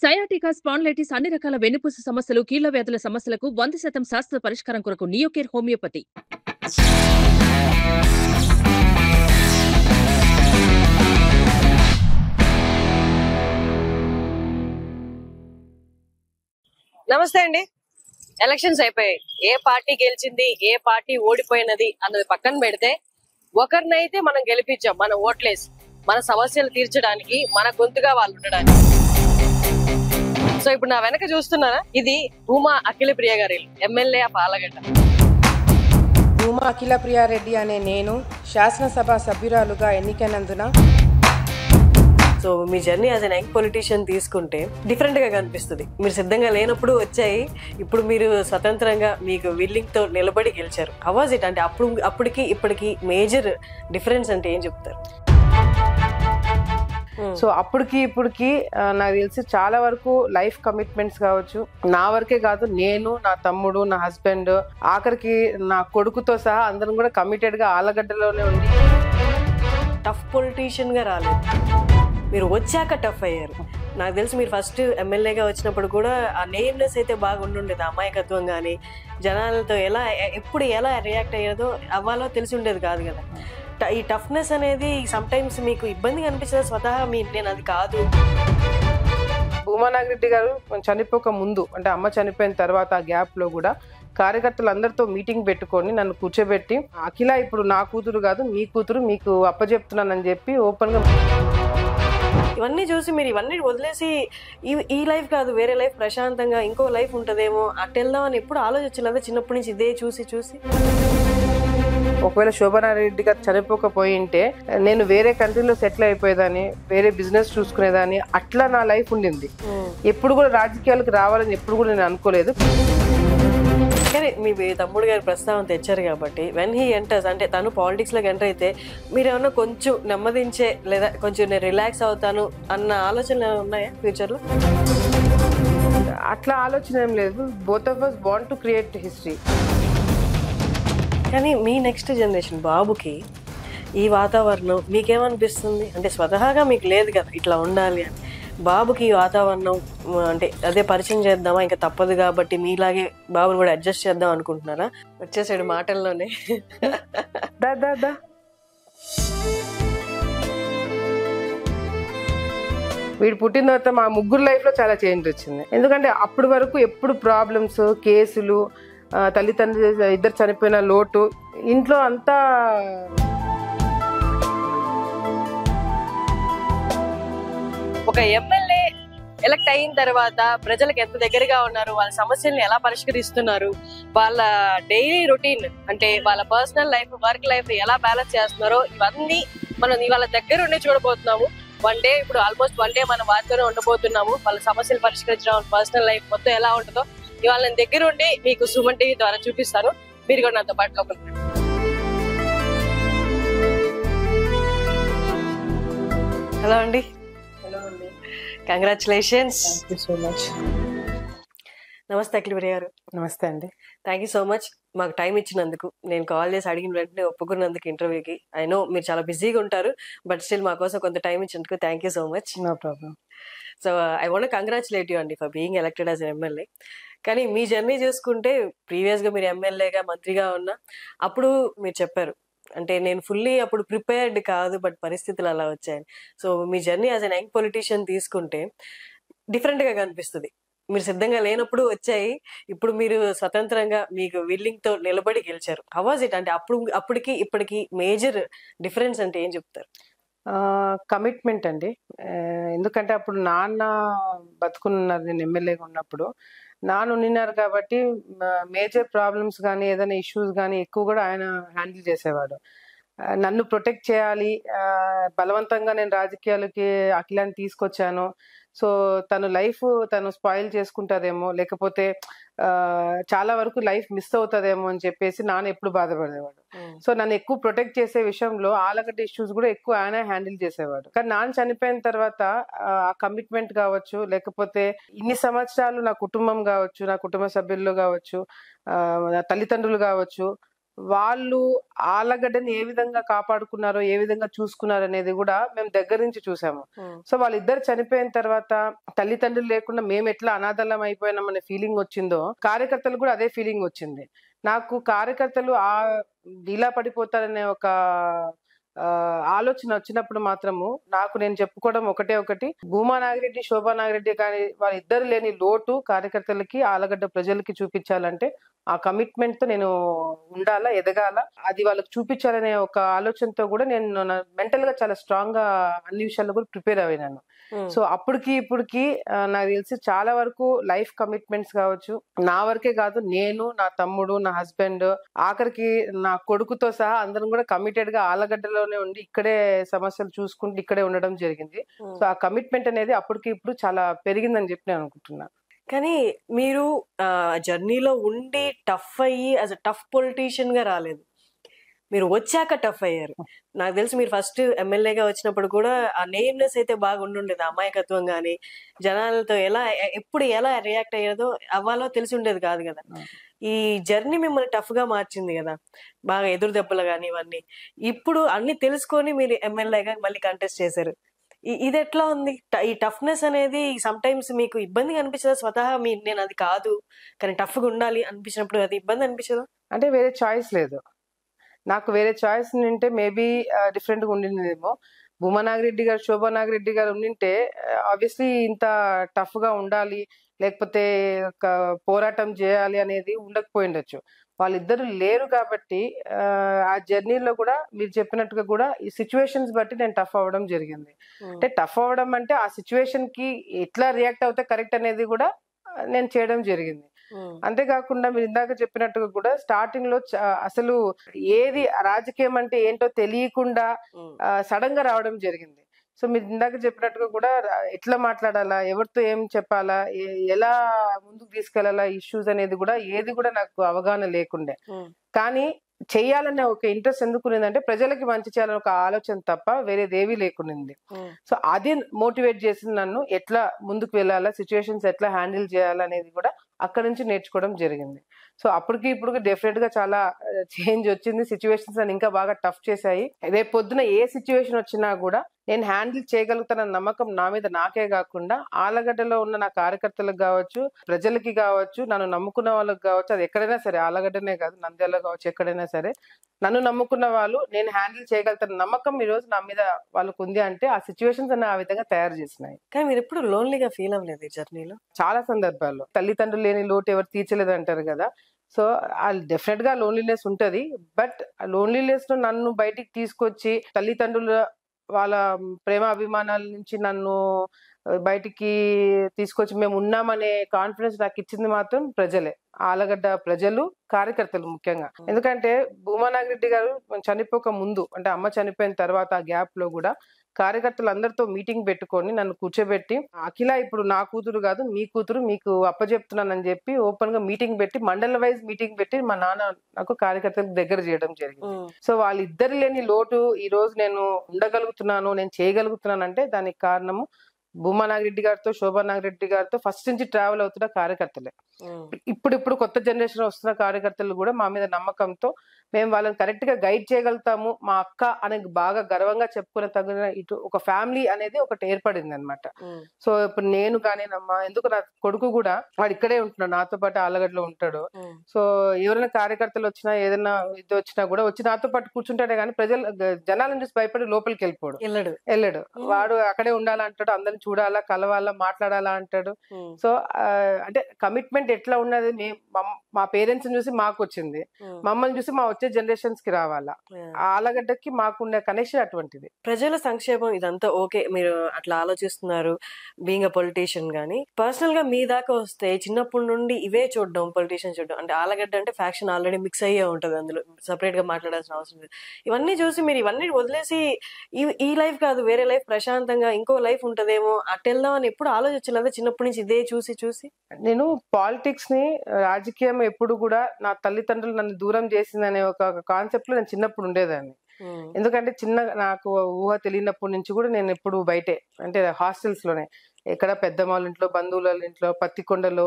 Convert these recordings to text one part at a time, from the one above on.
Sciatica, spondylitis అన్ని రకాల వెన్నుపూస సమస్యలు, కీళ్ల వ్యాధుల సమస్యలకు 100% శాస్త్ర పరిష్కారం కొరకు నియోకేర్ హోమియోపతి. నమస్తే అండి. ఎలక్షన్స్ అయిపోయాయి. ఏ పార్టీ గెలిచింది, ఏ పార్టీ ఓడిపోయినది అన్నది పక్కన పెడితే, ఒకరినైతే మనం గెలిపించాం మన ఓట్లేసి, మన సమస్యలు తీర్చడానికి, మన గొంతుగా వాళ్ళు ఉండడానికి. సో ఇప్పుడు నా వెనక చూస్తున్నారా, ఇది భూమా అఖిల ప్రియ గారి ఎమ్మెల్యే ఆఫ్ ఆలగడ్డ. భూమా అఖిల ప్రియారెడ్డి అనే నేను శాసనసభ సభ్యురాలుగా ఎన్నికైనందున so me journey as an young politician తీసుకుంటే డిఫరెంట్ గా కనిపిస్తుంది. మీరు సిద్ధంగా లేనప్పుడు వచ్చాయి, ఇప్పుడు మీరు స్వతంత్రంగా మీకు విల్లింగ్ తో నిలబడి గెలిచారు. How was it? అంటే అప్పటికి ఇప్పటికి మేజర్ డిఫరెన్స్ అంటే ఏం చెప్తారు? సో అప్పటికి ఇప్పటికి నాకు తెలిసి చాలా వరకు లైఫ్ కమిట్మెంట్స్ కావచ్చు, నా వరకే కాదు, నేను, నా తమ్ముడు, నా హస్బెండ్, ఆఖరికి నా కొడుకుతో సహా అందరం కూడా కమిటెడ్ గా ఆలగడ్డలోనే ఉంది. టఫ్ పొలిటీషియన్ గా రాలేదు, మీరు వచ్చాక టఫ్ అయ్యారు. నాకు తెలిసి మీరు ఫస్ట్ ఎమ్మెల్యేగా వచ్చినప్పుడు కూడా ఆ నేమ్నెస్ అయితే బాగా ఉండుండేది. అమాయకత్వం కానీ జనాలతో ఎప్పుడు ఎలా రియాక్ట్ అయ్యేదో అవ్వాలో తెలిసి ఉండేది కాదు కదా. ఈ టఫ్నెస్ అనేది సమ్ టైమ్స్ మీకు ఇబ్బందిగా అనిపిస్తుంది స్వతహా నేను అది కాదు. భూమా నాగిరెడ్డి గారు చనిపోక ముందు, అంటే అమ్మ చనిపోయిన తర్వాత ఆ గ్యాప్ లో కూడా కార్యకర్తలు అందరితో మీటింగ్ పెట్టుకొని నన్ను కూర్చోబెట్టి, అఖిల ఇప్పుడు నా కూతురు కాదు మీ కూతురు, మీకు అప్పచెప్తున్నానని చెప్పి ఓపెన్ గా. ఇవన్నీ చూసి మీరు ఇవన్నీ వదిలేసి ఈ లైఫ్ కాదు వేరే లైఫ్, ప్రశాంతంగా ఇంకో లైఫ్ ఉంటుందేమో అటు వెళ్దామని ఎప్పుడు ఆలోచించలేదా చిన్నప్పటి నుంచి ఇదే చూసి చూసి? ఒకవేళ శోభనారెడ్డి గారు చనిపోకపోయింటే నేను వేరే కంట్రీలో సెటిల్ అయిపోయేదాన్ని, వేరే బిజినెస్ చూసుకునేదాన్ని, అట్లా నా లైఫ్ ఉండింది. ఎప్పుడు కూడా రాజకీయాలకు రావాలని ఎప్పుడు కూడా నేను అనుకోలేదు. కానీ మీ తమ్ముడు గారి ప్రస్తావన తెచ్చారు కాబట్టి, వెన్ హీ ఎంటర్స్, అంటే తను పాలిటిక్స్ లోకి ఎంటర్ అయితే మీరు ఏమన్నా కొంచెం నెమ్మదించే లేదా కొంచెం నేను రిలాక్స్ అవుతాను అన్న ఆలోచనలు ఉన్నాయా ఫ్యూచర్ లో? అట్లా ఆలోచన ఏం లేదు. Both of us want to create history. కానీ మీ నెక్స్ట్ జనరేషన్ బాబుకి ఈ వాతావరణం మీకేమనిపిస్తుంది? అంటే స్వతహాగా మీకు లేదు కదా ఇట్లా ఉండాలి అని, బాబుకి ఈ వాతావరణం అంటే అదే పరిచయం చేద్దామా, ఇంకా తప్పదు కాబట్టి మీలాగే బాబుని కూడా అడ్జస్ట్ చేద్దాం అనుకుంటున్నారా? వచ్చేసాడు మాటల్లోనే. దా దా దా. వీడు పుట్టిన తర్వాత మా ముగ్గురు లైఫ్ లో చాలా చేంజ్ వచ్చింది. ఎందుకంటే అప్పటి వరకు ఎప్పుడు ప్రాబ్లమ్స్, కేసులు, తల్లిదండ్రులు ఇద్దరు చనిపోయిన లోటు, ఇంట్లో అంతా ఒక ఎమ్మెల్యే ఎలక్ట్ అయిన తర్వాత ప్రజలకు ఎంత దగ్గరగా ఉన్నారు, వాళ్ళ సమస్యల్ని ఎలా పరిష్కరిస్తున్నారు, వాళ్ళ డైలీ రొటీన్ అంటే వాళ్ళ పర్సనల్ లైఫ్, వర్క్ లైఫ్ ఎలా బ్యాలెన్స్ చేస్తున్నారో ఇవన్నీ మనం ఇవాళ దగ్గర ఉండి చూడబోతున్నాము. వన్ డే, ఇప్పుడు ఆల్మోస్ట్ వన్ డే మనం వారితోనే ఉండబోతున్నాము. వాళ్ళ సమస్యలు పరిష్కరించడం, పర్సనల్ లైఫ్ మొత్తం ఎలా ఉంటుందో ఇవాళ నేను దగ్గర ఉండి మీకు సుమన్ టీవీ ద్వారా చూపిస్తాను. మీరు కూడా నాతో పాటు లోపలికి. హలో అండి. Congratulations. Thank you so much. నమస్తే అఖిల ప్రియ గారు. నమస్తే అండి. థ్యాంక్ యూ సో మచ్ మాకు టైం ఇచ్చినందుకు, నేను కాల్ చేసి అడిగిన వెంటనే ఒప్పుకున్నందుకు ఇంటర్వ్యూకి. ఐ నో మీరు చాలా బిజీగా ఉంటారు, బట్ స్టిల్ మా కోసం కొంత టైం ఇచ్చినందుకు thank you so much. No problem. So I want congratulate you అండి for being elected as an MLA. కానీ మీ జర్నీ చూసుకుంటే ప్రీవియస్గా మీరు ఎమ్మెల్యేగా, మంత్రిగా ఉన్నా అప్పుడు మీరు చెప్పారు అంటే నేను ఫుల్లీ అప్పుడు ప్రిపేర్డ్ కాదు, బట్ పరిస్థితులు అలా వచ్చాయని. So me journey as an young politician తీసుకుంటే డిఫరెంట్ గా కనిపిస్తుంది. మీరు సిద్ధంగా లేనప్పుడు వచ్చాయి, ఇప్పుడు మీరు స్వతంత్రంగా మీకు విల్లింగ్ తో నిలబడి గెలిచారు. How was it? అంటే అప్పటికి ఇప్పటికి మేజర్ డిఫరెన్స్ అంటే ఏం చెప్తారు? కమిట్మెంట్ అండి. ఎందుకంటే అప్పుడు నాన్న బతుకున్నారు, నేను ఎమ్మెల్యేగా ఉన్నప్పుడు నాన్న ఉన్నారు కాబట్టి మేజర్ ప్రాబ్లమ్స్ కానీ ఏదైనా ఇష్యూస్ కానీ ఎక్కువ కూడా ఆయన హ్యాండిల్ చేసేవాడు. నన్ను ప్రొటెక్ట్ చేయాలి, బలవంతంగా నేను రాజకీయాలకి అఖిలాన్ని తీసుకొచ్చాను, సో తను లైఫ్ తను స్పాయిల్ చేసుకుంటాదేమో, లేకపోతే చాలా వరకు లైఫ్ మిస్ అవుతుందేమో అని చెప్పేసి నాన్న ఎప్పుడు బాధపడేవాడు. సో నన్ను ఎక్కువ ప్రొటెక్ట్ చేసే విషయంలో ఆలగడ్డ ఇష్యూస్ కూడా ఎక్కువ ఆయన హ్యాండిల్ చేసేవాడు. కానీ నాన్న చనిపోయిన తర్వాత ఆ కమిట్మెంట్ కావచ్చు, లేకపోతే ఇన్ని సంవత్సరాలు నా కుటుంబం కావచ్చు, నా కుటుంబ సభ్యుల్లో కావచ్చు, నా తల్లిదండ్రులు కావచ్చు, వాళ్ళు ఆలగడ్డని ఏ విధంగా కాపాడుకున్నారో, ఏ విధంగా చూసుకున్నారో అనేది కూడా మేము దగ్గర నుంచి చూసాము. సో వాళ్ళిద్దరు చనిపోయిన తర్వాత తల్లిదండ్రులు లేకుండా మేము ఎట్లా అనాథలం అయిపోయినాం అనే ఫీలింగ్ వచ్చిందో, కార్యకర్తలు కూడా అదే ఫీలింగ్ వచ్చింది. నాకు కార్యకర్తలు ఇలా పడిపోతారనే ఒక ఆలోచన వచ్చినప్పుడు మాత్రము నాకు నేను చెప్పుకోవడం ఒకటి, భూమా నాగిరెడ్డి, శోభా నాగిరెడ్డి కానీ వాళ్ళిద్దరు లేని లోటు కార్యకర్తలకి, ఆలగడ్డ ప్రజలకి చూపించాలంటే ఆ కమిట్మెంట్ తో నేను ఉండాలా, ఎదగాల, అది వాళ్ళకి చూపించాలనే ఒక ఆలోచనతో కూడా నేను మెంటల్ గా చాలా స్ట్రాంగ్ గా అన్ని విషయాల్లో కూడా ప్రిపేర్ అయినాను. సో అప్పటికి ఇప్పటికి నాకు తెలిసి చాలా వరకు లైఫ్ కమిట్మెంట్స్ కావచ్చు, నా వరకే కాదు, నేను, నా తమ్ముడు, నా హస్బెండ్, ఆఖరికి నా కొడుకుతో సహా అందరం కూడా కమిటెడ్ గా ఆలగడ్డలోనే ఉండి ఇక్కడే సమస్యలు చూసుకుంటూ ఇక్కడే ఉండడం జరిగింది. సో ఆ కమిట్మెంట్ అనేది అప్పటికి ఇప్పుడు చాలా పెరిగిందని చెప్పి నేను అనుకుంటున్నాను. కానీ మీరు జర్నీలో ఉండి టఫ్ అయ్యి యాజ్ అ టఫ్ పొలిటీషియన్ గా రాలేదు, మీరు వచ్చాక టఫ్ అయ్యారు. నాకు తెలిసి మీరు ఫస్ట్ ఎమ్మెల్యేగా వచ్చినప్పుడు కూడా ఆ నేమ్నెస్ అయితే బాగా ఉండుండేది, అమాయకత్వం గానీ జనాలతో ఎప్పుడు ఎలా రియాక్ట్ అయ్యేదో అవ్వాలో తెలిసి ఉండేది కాదు కదా. ఈ జర్నీ మిమ్మల్ని టఫ్ గా మార్చింది కదా, బాగా ఎదురు దెబ్బలు కానీ ఇవన్నీ. ఇప్పుడు అన్ని తెలుసుకొని మీరు ఎమ్మెల్యేగా మళ్ళీ కంటెస్ట్ చేశారు. ఇది ఎట్లా ఉంది? ఈ టఫ్నెస్ అనేది సమ్ టైమ్స్ మీకు ఇబ్బందిగా అనిపించదా? స్వతహా నేను అది కాదు కానీ టఫ్ గా ఉండాలి అనిపించినప్పుడు అది ఇబ్బంది అనిపించదా? అంటే వేరే చాయిస్ లేదు నాకు. వేరే చాయిస్ ఉంటే మేబీ డిఫరెంట్ గా ఉండిందేమో. భూమా నాగిరెడ్డి గారు, శోభా నాగిరెడ్డి గారు ఉండింటే ఆబ్వియస్లీ ఇంత టఫ్ గా ఉండాలి, లేకపోతే ఒక పోరాటం చేయాలి అనేది ఉండకపోయిండొచ్చు. వాళ్ళిద్దరు లేరు కాబట్టి ఆ జర్నీలో కూడా మీరు చెప్పినట్టుగా కూడా ఈ సిచ్యువేషన్స్ బట్టి నేను టఫ్ అవ్వడం జరిగింది. అంటే టఫ్ అవ్వడం అంటే ఆ సిచ్యువేషన్ కి ఎట్లా రియాక్ట్ అవుతే కరెక్ట్ అనేది కూడా నేను చేయడం జరిగింది. అంతేకాకుండా మీరు ఇందాక చెప్పినట్టుగా కూడా స్టార్టింగ్ లో అసలు ఏది రాజకీయం అంటే ఏంటో తెలియకుండా సడన్ గా రావడం జరిగింది. సో మీరు ఇందాక చెప్పినట్టుగా కూడా ఎట్లా మాట్లాడాలా, ఎవరితో ఏం చెప్పాలా, ఎలా ముందుకు తీసుకెళ్లాలా ఇష్యూస్ అనేది కూడా ఏది కూడా నాకు అవగాహన లేకుండే. కానీ చెయ్యాలనే ఒక ఇంట్రెస్ట్ ఎందుకునేదంటే ప్రజలకి మంచి చేయాలని ఒక ఆలోచన తప్ప వేరేది ఏవీ లేకునింది. సో అది మోటివేట్ చేసింది నన్ను, ఎట్లా ముందుకు వెళ్ళాలా, సిచ్యువేషన్స్ ఎట్లా హ్యాండిల్ చేయాలనేది కూడా అక్కడ నుంచి నేర్చుకోవడం జరిగింది. సో అప్పటికి ఇప్పుడు డెఫినెట్ గా చాలా చేంజ్ వచ్చింది. సిచ్యువేషన్స్ అని ఇంకా బాగా టఫ్ చేశాయి. రేపు పొద్దున ఏ సిచ్యువేషన్ వచ్చినా కూడా నేను హ్యాండిల్ చేయగలుగుతానన్న నమ్మకం నా మీద నాకే కాకుండా ఆలగడ్డలో ఉన్న నా కార్యకర్తలకు కావచ్చు, ప్రజలకి కావచ్చు, నన్ను నమ్ముకున్న వాళ్ళకి కావచ్చు, అది ఎక్కడైనా సరే, ఆలగడ్డనే కాదు నంద్యాల కావచ్చు, ఎక్కడైనా సరే నన్ను నమ్ముకున్న వాళ్ళు నేను హ్యాండిల్ చేయగలుగుతాను నమ్మకం ఈ రోజు నా మీద వాళ్ళకు ఉంది. అంటే ఆ సిచ్యువేషన్స్ అన్న ఆ విధంగా తయారు చేసినాయి. కానీ మీరు ఎప్పుడు లోన్లీగా ఫీల్ అవ్వలేదు ఈ జర్నీలో? చాలా సందర్భాల్లో తల్లిదండ్రులు లేని లోటు ఎవరు తీర్చలేదు అంటారు కదా. సో డెఫినెట్ గా లోన్లీనెస్ ఉంటది. బట్ లోన్లీనెస్ లో నన్ను బయటికి తీసుకొచ్చి తల్లిదండ్రుల వాళ్ళ ప్రేమ అభిమానాల నుంచి నన్ను బయటికి తీసుకొచ్చి మేము ఉన్నామనే కాన్ఫిడెన్స్ నాకు ఇచ్చింది మాత్రం ప్రజలే, ఆలగడ్డ ప్రజలు, కార్యకర్తలు ముఖ్యంగా. ఎందుకంటే భూమా నాగిరెడ్డి గారు చనిపోక ముందు, అంటే అమ్మ చనిపోయిన తర్వాత ఆ గ్యాప్ లో కూడా కార్యకర్తలు అందరితో మీటింగ్ పెట్టుకొని నన్ను కూర్చోబెట్టి, అఖిల ఇప్పుడు నా కూతురు కాదు మీ కూతురు, మీకు అప్పచెప్తున్నానని చెప్పి ఓపెన్ గా మీటింగ్ పెట్టి, మండల వైజ్ మీటింగ్ పెట్టి మా నాన్న నాకు కార్యకర్తలకు దగ్గర చేయడం జరిగింది. సో వాళ్ళిద్దరు లేని లోటు ఈ రోజు నేను ఉండగలుగుతున్నాను, నేను చేయగలుగుతున్నాను అంటే దానికి కారణము భూమా నాగిరెడ్డి గారితో, శోభా నాగిరెడ్డి గారితో ఫస్ట్ నుంచి ట్రావెల్ అవుతున్న కార్యకర్తలే. ఇప్పుడు కొత్త జనరేషన్ వస్తున్న కార్యకర్తలు కూడా మా మీద నమ్మకంతో మేము వాళ్ళని కరెక్ట్ గా గైడ్ చేయగలుగుతాము, మా అక్క అనే బాగా గర్వంగా చెప్పుకునే తగిన ఇటు ఒక ఫ్యామిలీ అనేది ఒకటి ఏర్పడింది అనమాట. సో ఇప్పుడు నేను కానీ ఎందుకు నా కొడుకు కూడా వాడు ఇక్కడే ఉంటున్నాడు, నాతో పాటు ఆలగడ్డలో ఉంటాడు. సో ఎవరైనా కార్యకర్తలు వచ్చినా ఏదైనా ఇది వచ్చినా కూడా వచ్చి నాతో పాటు కూర్చుంటాడే కానీ జనాలను చూసి భయపడి లోపలికి వెళ్ళాడు. వాడు అక్కడే ఉండాలంటాడు, అందరిని చూడాలా, కలవాలా, మాట్లాడాలా అంటాడు. సో అంటే కమిట్మెంట్ ఎట్లా ఉన్నది, మా పేరెంట్స్ చూసి మాకు వచ్చింది, మమ్మల్ని చూసి మా వచ్చే జనరేషన్స్ కి రావాలా, ఆలగడ్డకి మాకున్న కనెక్షన్ అటువంటిది. ప్రజల సంక్షేమం ఇదంతా ఓకే, మీరు అట్లా ఆలోచిస్తున్నారు బీయింగ్ అ పొలిటీషియన్. గానీ పర్సనల్ గా మీ దాకా వస్తే చిన్నప్పటి నుండి ఇవే చూడడం, పొలిటీషియన్ చూడడం, అంటే ఆలగడ్డ అంటే ఫ్యాక్షన్ ఆల్రెడీ మిక్స్ అయ్యే ఉంటది, అందులో సపరేట్ గా మాట్లాడాల్సిన అవసరం లేదు. ఇవన్నీ చూసి మీరు ఇవన్నీ వదిలేసి ఈ లైఫ్ కాదు వేరే లైఫ్, ప్రశాంతంగా ఇంకో లైఫ్ ఉంటదేమో అటు వెళ్దాం అని ఎప్పుడు ఆలోచించలేదా చిన్నప్పటి నుంచి ఇదే చూసి? నేను పాలిటిక్స్ ని, రాజకీయం ఎప్పుడు కూడా నా తల్లిదండ్రులు నన్ను దూరం చేసిందనే ఒక కాన్సెప్ట్ లో నేను చిన్నప్పుడు ఉండేదాన్ని. ఎందుకంటే నాకు ఊహ తెలియనప్పటి నుంచి కూడా నేను ఎప్పుడు బయటే, అంటే హాస్టల్స్ లోనే, ఎక్కడ పెద్దమ్మ ఇంట్లో, బంధువుల ఇంట్లో, పత్తికొండలో,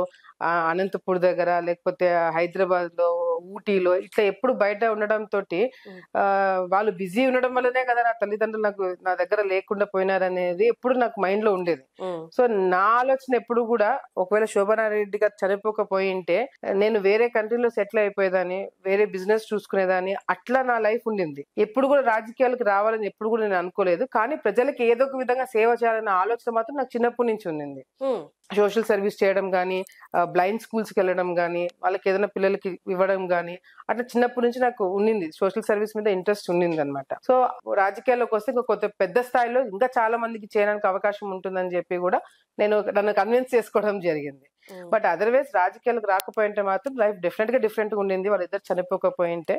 అనంతపూర్ దగ్గర, లేకపోతే హైదరాబాద్ లో ఊటీలో ఇట్లా ఎప్పుడు బయట ఉండడం తోటి వాళ్ళు బిజీ ఉండడం వల్లనే కదా నా తల్లిదండ్రులు నా దగ్గర లేకుండా పోయినారనేది ఎప్పుడు నాకు మైండ్ లో ఉండేది. సో నా ఆలోచన ఎప్పుడు కూడా ఒకవేళ శోభనారెడ్డి గారు చనిపోకపోయి ఉంటే నేను వేరే కంట్రీలో సెటిల్ అయిపోయేదాన్ని, వేరే బిజినెస్ చూసుకునేదాన్ని, అట్లా నా లైఫ్ ఉండింది. ఎప్పుడు కూడా రాజకీయాలకు రావాలని ఎప్పుడు కూడా నేను అనుకోలేదు. కానీ ప్రజలకి ఏదో ఒక విధంగా సేవ చేయాలన్న ఆలోచన మాత్రం నాకు చిన్నప్పటి నుంచి ఉండింది. సోషల్ సర్వీస్ చేయడం కానీ, బ్లైండ్ స్కూల్స్ కి వెళ్ళడం కానీ, వాళ్ళకి ఏదైనా పిల్లలకి ఇవ్వడం కానీ, అట్లా చిన్నప్పటి నుంచి నాకు ఉండింది. సోషల్ సర్వీస్ మీద ఇంట్రెస్ట్ ఉండింది అనమాట. సో రాజకీయాల్లోకి వస్తే ఇంకా కొత్త పెద్ద స్థాయిలో ఇంకా చాలా మందికి చేయడానికి అవకాశం ఉంటుందని చెప్పి కూడా నన్ను కన్విన్స్ చేసుకోవడం జరిగింది. బట్ అదర్వైజ్ రాజకీయాలకు రాకపోయింటే మాత్రం లైఫ్ డెఫినెట్ గా డిఫరెంట్ గా ఉండింది. వాళ్ళిద్దరు చనిపోకపోయింటే.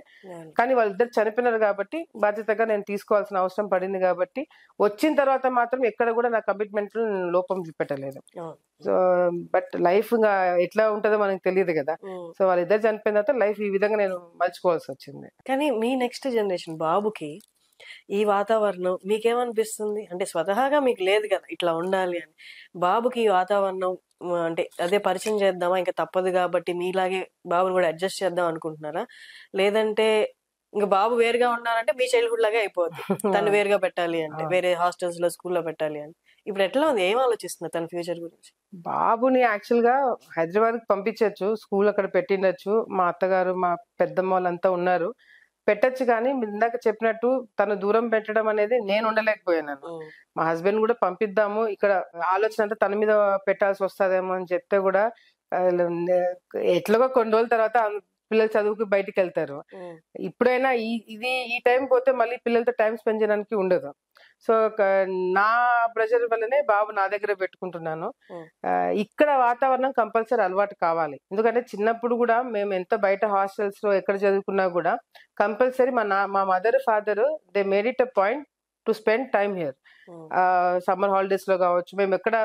కానీ వాళ్ళిద్దరు చనిపోయినారు కాబట్టి బాధ్యతగా నేను తీసుకోవాల్సిన అవసరం పడింది కాబట్టి వచ్చిన తర్వాత మాత్రం ఎక్కడ కూడా నా కమిట్మెంట్ లోపం చూపెట్టలేదు. సో బట్ లైఫ్ ఎట్లా ఉంటుందో మనకు తెలియదు కదా. సో వాళ్ళిద్దరు చనిపోయిన తర్వాత లైఫ్ ఈ విధంగా నేను మర్చిపోవాల్సి వచ్చింది. కానీ మీ నెక్స్ట్ జనరేషన్ బాబుకి ఈ వాతావరణం మీకేమనిపిస్తుంది? అంటే స్వతహాగా మీకు లేదు కదా ఇట్లా ఉండాలి అని. బాబుకి ఈ వాతావరణం అంటే అదే పరిచయం చేద్దామా, ఇంకా తప్పదు కాబట్టి మీలాగే బాబుని కూడా అడ్జస్ట్ చేద్దాం అనుకుంటున్నారా? లేదంటే ఇంకా బాబు వేరుగా ఉన్నారంటే మీ చైల్డ్హుడ్ లాగే అయిపోద్ది, తను వేరుగా పెట్టాలి అంటే, వేరే హాస్టల్స్ లో స్కూల్లో పెట్టాలి అని. ఇప్పుడు ఎట్లా ఉంది, ఏం ఆలోచిస్తున్నారు తన ఫ్యూచర్ గురించి? బాబుని యాక్చువల్ గా హైదరాబాద్ కి పంపించచ్చు, స్కూల్ అక్కడ పెట్టిండొచ్చు. మా అత్తగారు మా పెద్దమ్మ వాళ్ళంతా ఉన్నారు, పెట్టచ్చు. కానీ ఇందాక చెప్పినట్టు తను దూరం పెట్టడం అనేది నేను ఉండలేకపోయాను. మా హస్బెండ్ కూడా పంపిద్దాము, ఇక్కడ ఆలోచన అంతా తన మీద పెట్టాల్సి వస్తుందేమో అని చెప్తే కూడా ఎట్లాగో కొన్ని రోజుల తర్వాత పిల్లలు చదువుకి బయటికి వెళ్తారు. ఇప్పుడైనా ఈ టైం పోతే మళ్ళీ పిల్లలతో టైం స్పెండ్ చేయడానికి ఉండదు. సో నా ప్రెషర్ వల్లనే బాబు నా దగ్గర పెట్టుకుంటున్నాను. ఇక్కడ వాతావరణం కంపల్సరీ అలవాటు కావాలి. ఎందుకంటే చిన్నప్పుడు కూడా మేము ఎంత బయట హాస్టల్స్ లో ఎక్కడ చదువుకున్నా కూడా కంపల్సరీ మా mother father they made it a point to spend time here. Summer holidays లో కావచ్చు, మేము ఎక్కడ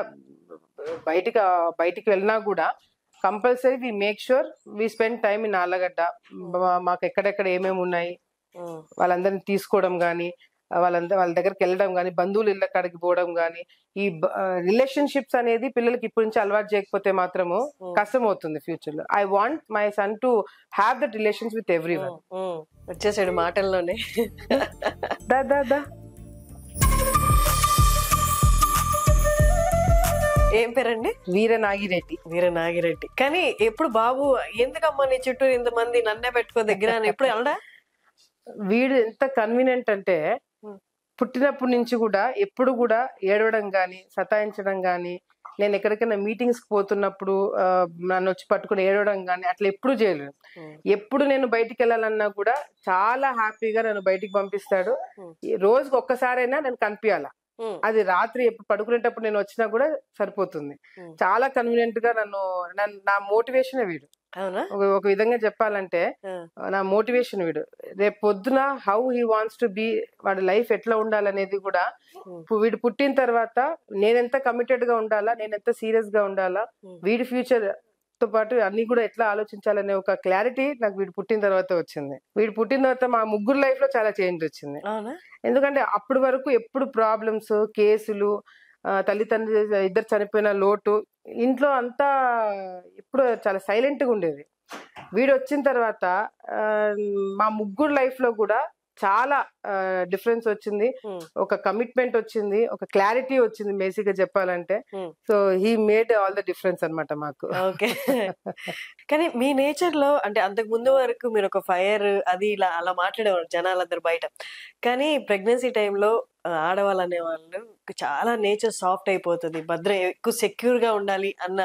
బయటికి వెళ్ళినా కూడా compulsory we make sure we spend time in Allagadda. మాకు ఎక్కడెక్కడ ఏమేమి ఉన్నాయి వాళ్ళందరినీ తీసుకోవడం కానీ, వాళ్ళ దగ్గరికి వెళ్ళడం కానీ, బంధువులు ఇళ్ళ కాడికి పోవడం కానీ, ఈ రిలేషన్షిప్స్ అనేది పిల్లలకి ఇప్పటి నుంచి అలవాటు చేయకపోతే మాత్రము కష్టం అవుతుంది ఫ్యూచర్ లో. I want my son to have that relations with everyone. వచ్చేసాడు మాటల్లోనే. దా ఏం పేరండి? వీరనాగిరెడ్డి. కానీ ఎప్పుడు బాబు ఎందుకమ్మా నీ చుట్టూ ఇంతమంది నన్నే పెట్టుకో దగ్గర అని ఎప్పుడు వెళ్ళడా? వీడు ఎంత కన్వీనియంట్ అంటే పుట్టినప్పటి నుంచి కూడా ఎప్పుడు కూడా ఏడవడం గాని, సతాయించడం గాని, నేను ఎక్కడికైనా మీటింగ్స్ కి పోతున్నప్పుడు నన్ను వచ్చి పట్టుకుని ఏడవడం గాని అట్లా ఎప్పుడు చేయలేదు. ఎప్పుడు నేను బయటికి వెళ్ళాలన్నా కూడా చాలా హ్యాపీగా నన్ను బయటికి పంపిస్తాడు. రోజుకి ఒక్కసారైనా నేను కనిపించాలా, అది రాత్రి ఎప్పుడు పడుకునేటప్పుడు నేను వచ్చినా కూడా సరిపోతుంది. చాలా కన్వీనియంట్ గా నా మోటివేషన్ వీడు. ఒక విధంగా చెప్పాలంటే నా మోటివేషన్ వీడు. రేపు పొద్దున how he wants to be, వాడి లైఫ్ ఎట్లా ఉండాలనేది కూడా వీడు పుట్టిన తర్వాత నేనెంత కమిటెడ్ గా ఉండాలా, నేనెంత సీరియస్ గా ఉండాలా, వీడి ఫ్యూచర్ తో పాటు అన్ని కూడా ఎట్లా ఆలోచించాలనే ఒక క్లారిటీ నాకు వీడు పుట్టిన తర్వాత వచ్చింది. వీడు పుట్టిన తర్వాత మా ముగ్గురు లైఫ్ లో చాలా చేంజ్ వచ్చింది. ఎందుకంటే అప్పటి వరకు ఎప్పుడు ప్రాబ్లమ్స్, కేసులు, తల్లిదండ్రులు ఇద్దరు చనిపోయిన లోటు, ఇంట్లో అంతా ఎప్పుడు చాలా సైలెంట్ గా ఉండేది. వీడు వచ్చిన తర్వాత మా ముగ్గురు లైఫ్ లో కూడా చాలా డిఫరెన్స్ వచ్చింది, ఒక కమిట్మెంట్ వచ్చింది, ఒక క్లారిటీ వచ్చింది బేసిక్ గా చెప్పాలంటే. So he made all the difference అన్నమాట మాకు. ఓకే. కానీ మీ నేచర్ లో అంటే అంతకు ముందు వరకు మీరు ఒక ఫైర్ అది ఇలా అలా మాట్లాడేవారు జనాలందరూ బయట, కానీ ప్రెగ్నెన్సీ టైంలో ఆడవాళ్ళు అనేవాళ్ళు చాలా నేచర్ సాఫ్ట్ అయిపోతుంది, ఎక్కువ సెక్యూర్ గా ఉండాలి అన్న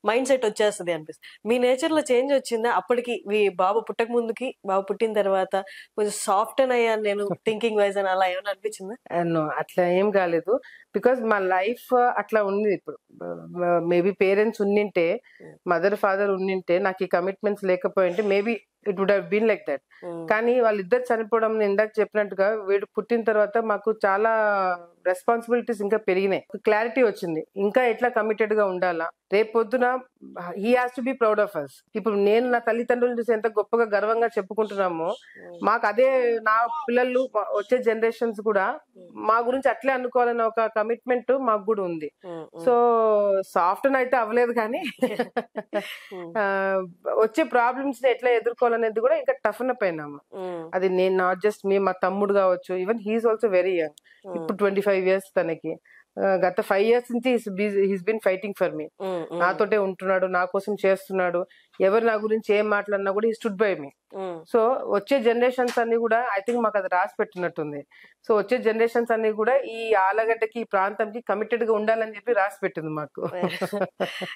మైండ్ సెట్ వచ్చేస్తుంది అనిపిస్తుంది. మీ నేచర్ లో చేంజ్ వచ్చిందా అప్పటికి? బాబు పుట్టక ముందుకి బాబు పుట్టిన తర్వాత కొంచెం సాఫ్ట్ అని అయ్యాను నేను థింకింగ్ వైజ్ అని, అలా ఏమైనా అనిపించిందా? అట్లా ఏం కాలేదు, బికాస్ మా లైఫ్ అట్లా ఉంది. ఇప్పుడు మేబీ పేరెంట్స్ ఉండింటే, మదర్ ఫాదర్ ఉండింటే, నాకు ఈ కమిట్మెంట్స్ లేకపోయింటే maybe it would have been like that. కానీ వాళ్ళిద్దరు చనిపోవడం, ఇందాక చెప్పినట్టుగా వీడు పుట్టిన తర్వాత మాకు చాలా రెస్పాన్సిబిలిటీస్ ఇంకా పెరిగినాయి, క్లారిటీ వచ్చింది, ఇంకా ఎట్లా కమిటెడ్ గా ఉండాలా, రేపు పొద్దున he has to be proud of us. ఇప్పుడు నేను నా తల్లిదండ్రులను చూసి ఎంత గొప్పగా గర్వంగా చెప్పుకుంటున్నామో, మాకు అదే నా పిల్లలు వచ్చే జనరేషన్స్ కూడా మా గురించి అట్లే అనుకోవాలన్న ఒక కమిట్మెంట్ మాకు కూడా ఉంది. సో సాఫ్ట్ అయితే అవ్వలేదు కానీ వచ్చే ప్రాబ్లమ్స్ ని ఎట్లా ఎదుర్కోవాలనేది కూడా ఇంకా టఫ్ అప్ అయినాము. అది నేను నాట్ జస్ట్ మా తమ్ముడు కావచ్చు, even he's also very young, ఇప్పుడు 25 years తనకి. గత 5 years నుంచి he's been fighting for me. నాతోటే ఉంటున్నాడు, నా కోసం చేస్తున్నాడు. ఎవరు నా గురించి ఏం మాట్లాడినా కూడా he stood by me. So వచ్చే జనరేషన్స్ అన్ని కూడా ఐ థింక్ మాకు అది రాసి పెట్టినట్టుంది. సో వచ్చే జనరేషన్స్ అన్ని కూడా ఈ ఆలగడ్డకి, ఈ ప్రాంతంకి కమిటెడ్ గా ఉండాలని చెప్పి రాసి పెట్టింది మాకు.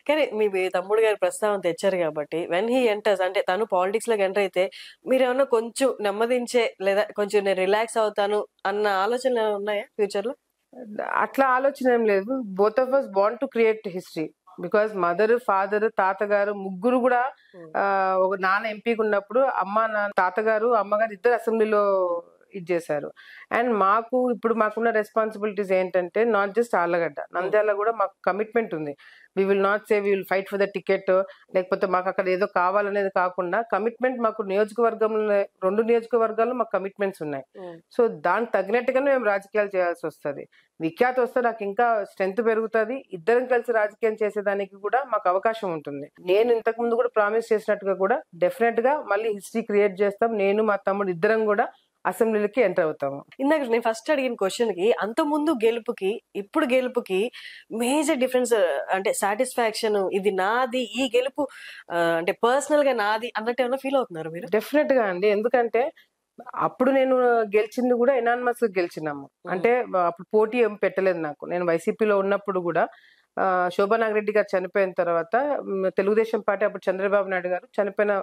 కానీ మీ తమ్ముడు గారి ప్రస్తావన తెచ్చారు కాబట్టి, వెన్ హీ ఎంటర్స్, అంటే తను పాలిటిక్స్ లోకి ఎంటర్ అయితే మీరు ఏమన్నా కొంచెం నెమ్మదించే లేదా కొంచెం నేను రిలాక్స్ అవుతాను అన్న ఆలోచనలు ఉన్నాయా ఫ్యూచర్ లో? అట్లా ఆలోచన ఏం లేదు. Both of us want to create history. Because mother, father, తాతగారు ముగ్గురు కూడా ఒక నాన్న ఎంపీగా ఉన్నప్పుడు తాతగారు, అమ్మగారు ఇద్దరు అసెంబ్లీలో ఇది చేశారు. అండ్ మాకు ఇప్పుడు మాకున్న రెస్పాన్సిబిలిటీస్ ఏంటంటే నాట్ జస్ట్ ఆళ్ళగడ్డ, నంద్యాల కూడా మాకు కమిట్మెంట్ ఉంది. We will not say we will fight for the ticket, లేకపోతే మాకు అక్కడ ఏదో కావాలనేది కాకుండా కమిట్మెంట్ మాకు నియోజకవర్గంలో 2 నియోజకవర్గాల్లో మాకు కమిట్మెంట్స్ ఉన్నాయి. సో దానికి తగినట్టుగానే మేము రాజకీయాలు చేయాల్సి వస్తుంది. విఖ్యాత వస్తే నాకు ఇంకా స్ట్రెంత్ పెరుగుతుంది. ఇద్దరం కలిసి రాజకీయం చేసేదానికి కూడా మాకు అవకాశం ఉంటుంది. నేను ఇంతకు ముందు కూడా ప్రామిస్ చేసినట్టుగా కూడా డెఫినెట్ గా మళ్ళీ హిస్టరీ క్రియేట్ చేస్తాం. నేను మా తమ్ముడు ఇద్దరం కూడా అసెంబ్లీకి ఎంటర్ అవుతాము. ఇందాక నేను ఫస్ట్ అడిగిన క్వశ్చన్ కి, అంత ముందు గెలుపుకి ఇప్పుడు గెలుపుకి మేజర్ డిఫరెన్స్ అంటే సాటిస్ఫాక్షన్, ఇది నాది, ఈ గెలుపు అంటే పర్సనల్ గా నాది అన్నట్టు ఏమైనా ఫీల్ అవుతున్నారు మీరు? డెఫినెట్ గా అండి. ఎందుకంటే అప్పుడు నేను గెలిచింది కూడా ఎనానిమస్ గా గెలిచినాము. అంటే అప్పుడు పోటీ ఏం పెట్టలేదు నాకు. నేను వైసీపీలో ఉన్నప్పుడు కూడా శోభా నాగిరెడ్డి గారు చనిపోయిన తర్వాత తెలుగుదేశం పార్టీ, అప్పుడు చంద్రబాబు నాయుడు గారు చనిపోయిన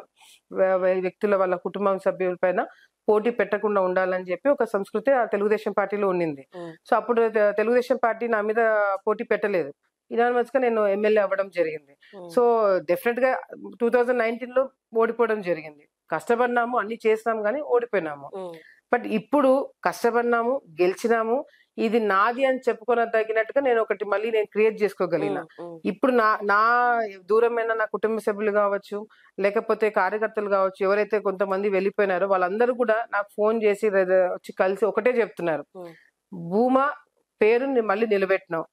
వ్యక్తుల వాళ్ళ కుటుంబం సభ్యుల పైన పోటీ పెట్టకుండా ఉండాలని చెప్పి ఒక సంస్కృతి ఆ తెలుగుదేశం పార్టీలో ఉండింది. సో అప్పుడు తెలుగుదేశం పార్టీ నా మీద పోటీ పెట్టలేదు. ఇనానిమస్ గా నేను ఎమ్మెల్యే అవ్వడం జరిగింది. సో డెఫినెట్ గా 2019 లో ఓడిపోవడం జరిగింది. కష్టపడినాము, అన్ని చేసినాము కానీ ఓడిపోయినాము. బట్ ఇప్పుడు కష్టపడినాము, గెలిచినాము. ఇది నాది అని చెప్పుకొని తగినట్టుగా నేను ఒకటి మళ్ళీ నేను క్రియేట్ చేసుకోగలిగిన. ఇప్పుడు నా దూరమైన నా కుటుంబ సభ్యులు కావచ్చు, లేకపోతే కార్యకర్తలు కావచ్చు, ఎవరైతే కొంతమంది వెళ్ళిపోయినారో వాళ్ళందరూ కూడా నాకు ఫోన్ చేసి వచ్చి కలిసి ఒకటే చెప్తున్నారు, భూమా పేరు మళ్ళీ నిలబెట్టినావు.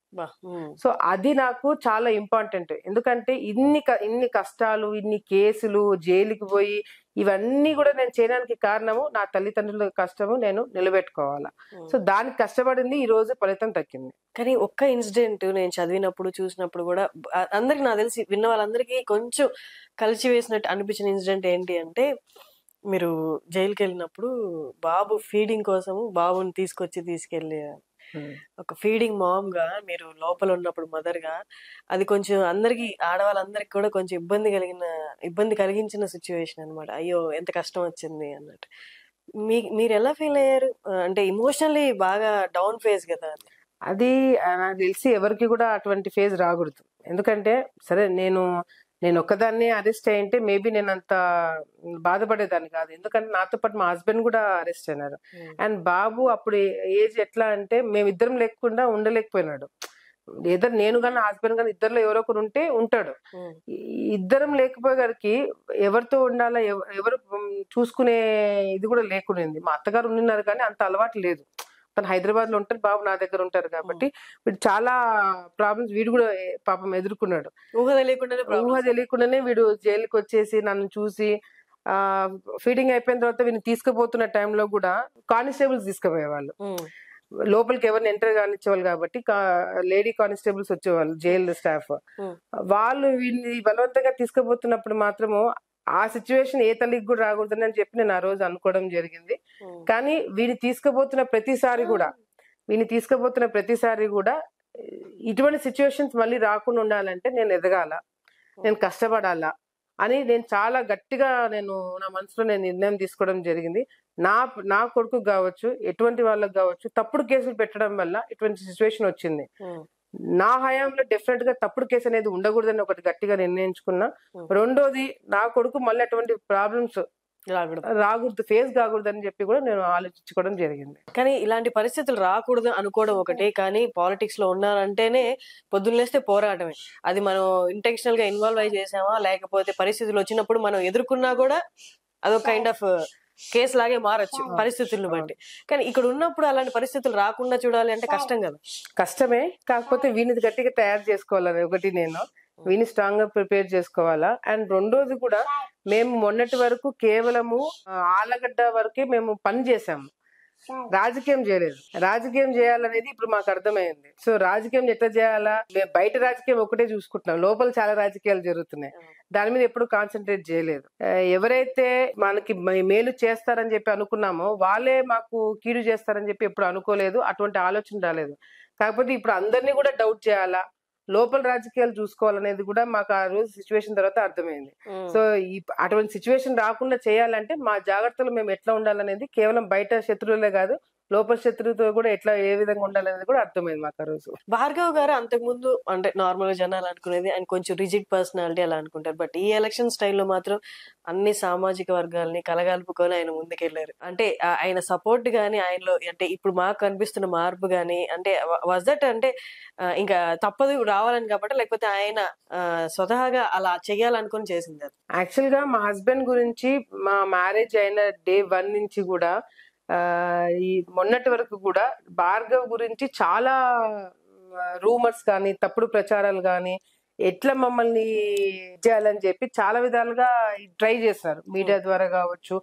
సో అది నాకు చాలా ఇంపార్టెంట్. ఎందుకంటే ఇన్ని కష్టాలు, ఇన్ని కేసులు, జైలుకి పోయి ఇవన్నీ కూడా నేను చేయడానికి కారణము నా తల్లిదండ్రుల కష్టము నేను నిలబెట్టుకోవాలా. సో దానికి కష్టపడింది, ఈ రోజు ఫలితం దక్కింది. కానీ ఒక్క ఇన్సిడెంట్ నేను చదివినప్పుడు చూసినప్పుడు కూడా అందరికి, నాకు తెలిసి విన్న వాళ్ళందరికీ కొంచెం కలిసి వేసినట్టు అనిపించిన ఇన్సిడెంట్ ఏంటి అంటే, మీరు జైలుకి వెళ్ళినప్పుడు బాబు ఫీడింగ్ కోసము బాబుని తీసుకెళ్ళి ఒక ఫీడింగ్ మామ్ గా మీరు లోపల ఉన్నప్పుడు మదర్ గా, అది కొంచెం అందరికి, ఆడవాళ్ళందరికి కూడా కొంచెం ఇబ్బంది కలిగించిన సిచ్యువేషన్ అనమాట. అయ్యో ఎంత కష్టం వచ్చింది అన్నట్టు. మీరు ఎలా ఫీల్ అయ్యారు? అంటే ఇమోషనల్లీ బాగా డౌన్ ఫేజ్ కదా అది. నాకు తెలిసి ఎవరికి కూడా అటువంటి ఫేజ్ రాకూడదు. ఎందుకంటే సరే నేను ఒక్కదాన్ని అరెస్ట్ అయ్యింటే మేబీ నేను అంత బాధపడేదాన్ని కాదు. ఎందుకంటే నాతో పాటు మా హస్బెండ్ కూడా అరెస్ట్ అయినారు. అండ్ బాబు అప్పుడు ఏజ్ ఎట్లా అంటే మేమిద్దరం లేకుండా ఉండలేకపోయినాడు. ఏదో నేను కానీ హస్బెండ్ కానీ ఇద్దరులో ఎవరో ఒకరు ఉంటే ఉంటాడు. ఇద్దరం లేకపోయేసరికి ఎవరితో ఉండాలా, ఎవరు చూసుకునే ఇది కూడా లేకుండింది. మా అత్తగారు ఉండినారు కానీ అంత అలవాటు లేదు. తను హైదరాబాద్ లో ఉంటారు, బాబు నా దగ్గర ఉంటారు కాబట్టి వీడు చాలా ప్రాబ్లమ్స్ వీడు కూడా పాపం ఎదుర్కొన్నాడు. ఊహ తెలియకుండానే వీడు జైలుకి వచ్చేసి నన్ను చూసి ఫీడింగ్ అయిపోయిన తర్వాత వీడిని తీసుకుపోతున్న టైంలో కూడా కానిస్టేబుల్స్ తీసుకుపోయేవాళ్ళు. లోపలికి ఎవరిని ఎంటర్ కానిచ్చేవాళ్ళు కాబట్టి లేడీ కానిస్టేబుల్స్ వచ్చేవాళ్ళు, జైలు స్టాఫ్. వాళ్ళు వీడిని బలవంతంగా తీసుకుపోతున్నప్పుడు మాత్రము ఆ సిచ్యువేషన్ ఏ తల్లికి కూడా రాకూడదని అని చెప్పి నేను ఆ రోజు అనుకోవడం జరిగింది. కానీ వీడిని తీసుకుపోతున్న ప్రతిసారి కూడా ఇటువంటి సిచ్యువేషన్స్ మళ్ళీ రాకుండా ఉండాలంటే నేను ఎదగాల, నేను కష్టపడాలా అని నేను చాలా గట్టిగా నా మనసులో నేను నిర్ణయం తీసుకోవడం జరిగింది. నా కొడుకు కావచ్చు, ఎటువంటి వాళ్ళకి కావచ్చు, తప్పుడు కేసులు పెట్టడం వల్ల ఇటువంటి సిచ్యువేషన్ వచ్చింది. నా హయాంలో డెఫినెట్ గా తప్పుడు కేసు అనేది ఉండకూడదని ఒకటి గట్టిగా నిర్ణయించుకున్నా. రెండోది, నా కొడుకు మళ్ళీ అటువంటి ప్రాబ్లమ్స్ రాకూడదు, ఫేస్ కాకూడదు అని చెప్పి కూడా నేను ఆలోచించుకోవడం జరిగింది. కానీ ఇలాంటి పరిస్థితులు రాకూడదు అనుకోవడం ఒకటి, కానీ పాలిటిక్స్ లో ఉన్నారంటేనే పొద్దున్నేస్తే పోరాటమే. అది మనం ఇంటెన్షనల్ గా ఇన్వాల్వ్ అయి చేసామా, లేకపోతే పరిస్థితులు వచ్చినప్పుడు మనం ఎదుర్కొన్నా కూడా అదొక కైండ్ ఆఫ్ కేసు లాగే మారచ్చు పరిస్థితులను బట్టి. కానీ ఇక్కడ ఉన్నప్పుడు అలాంటి పరిస్థితులు రాకుండా చూడాలి అంటే కష్టం కదా. కష్టమే, కాకపోతే వీనిది గట్టిగా తయారు చేసుకోవాలని ఒకటి, నేను వీని స్ట్రాంగ్ గా ప్రిపేర్ చేసుకోవాలా. అండ్ రెండోది కూడా, మేము మొన్నటి వరకు కేవలము ఆలగడ్డ వరకే మేము పని చేసాము, రాజకీయం చేయలేదు. రాజకీయం చేయాలనేది ఇప్పుడు మాకు అర్థమైంది. సో రాజకీయం ఎట్లా చేయాలా, మేము బయట రాజకీయం ఒకటే చూసుకుంటున్నాం, లోపల చాలా రాజకీయాలు జరుగుతున్నాయి, దాని మీద ఎప్పుడు కాన్సన్ట్రేట్ చేయలేదు. ఎవరైతే మనకి మేలు చేస్తారని చెప్పి అనుకున్నామో వాళ్ళే మాకు కీడు చేస్తారని చెప్పి ఎప్పుడు అనుకోలేదు, అటువంటి ఆలోచన రాలేదు. కాకపోతే ఇప్పుడు అందరినీ కూడా డౌట్ చేయాలా, లోపల రాజకీయాలు చూసుకోవాలనేది కూడా మాకు ఆ రోజు సిచ్యువేషన్ తర్వాత అర్థమైంది. సో అటువంటి సిచ్యువేషన్ రాకుండా చేయాలంటే మా జాగ్రత్తలు మేము ఎట్లా ఉండాలనేది కేవలం బయట శత్రువులే కాదు, లోపల శత్రువుతో కూడా ఎట్లా ఏ విధంగా ఉండాలనేది కూడా అర్థమైంది మాకు ఆ రోజు. భార్గవ్ గారు అంతకుముందు అంటే నార్మల్ గా జనాలు అనుకునేది ఆయన కొంచెం రిజిడ్ పర్సనాలిటీ అలా అనుకుంటారు, బట్ ఈ ఎలక్షన్ స్టైల్లో మాత్రం అన్ని సామాజిక వర్గాలని కలగలుపుకొని ఆయన ముందుకెళ్లారు. అంటే ఆయన సపోర్ట్ గానీ, ఆయనలో అంటే ఇప్పుడు మాకు కనిపిస్తున్న మార్పు గానీ, అంటే వాజ్ దట్ అంటే ఇంకా తప్పదు రావాలని కాబట్టి, లేకపోతే ఆయన స్వతహాగా అలా చెయ్యాలనుకుని చేసింది? యాక్చువల్ గా మా హస్బెండ్ గురించి మా మ్యారేజ్ అయిన డే 1 నుంచి కూడా ఈ మొన్నటి వరకు కూడా భార్గవ్ గురించి చాలా రూమర్స్ కానీ, తప్పుడు ప్రచారాలు కానీ, ఎట్లా మమ్మల్ని చేయాలని చెప్పి చాలా విధాలుగా ట్రై చేస్తారు. మీడియా ద్వారా కావచ్చు,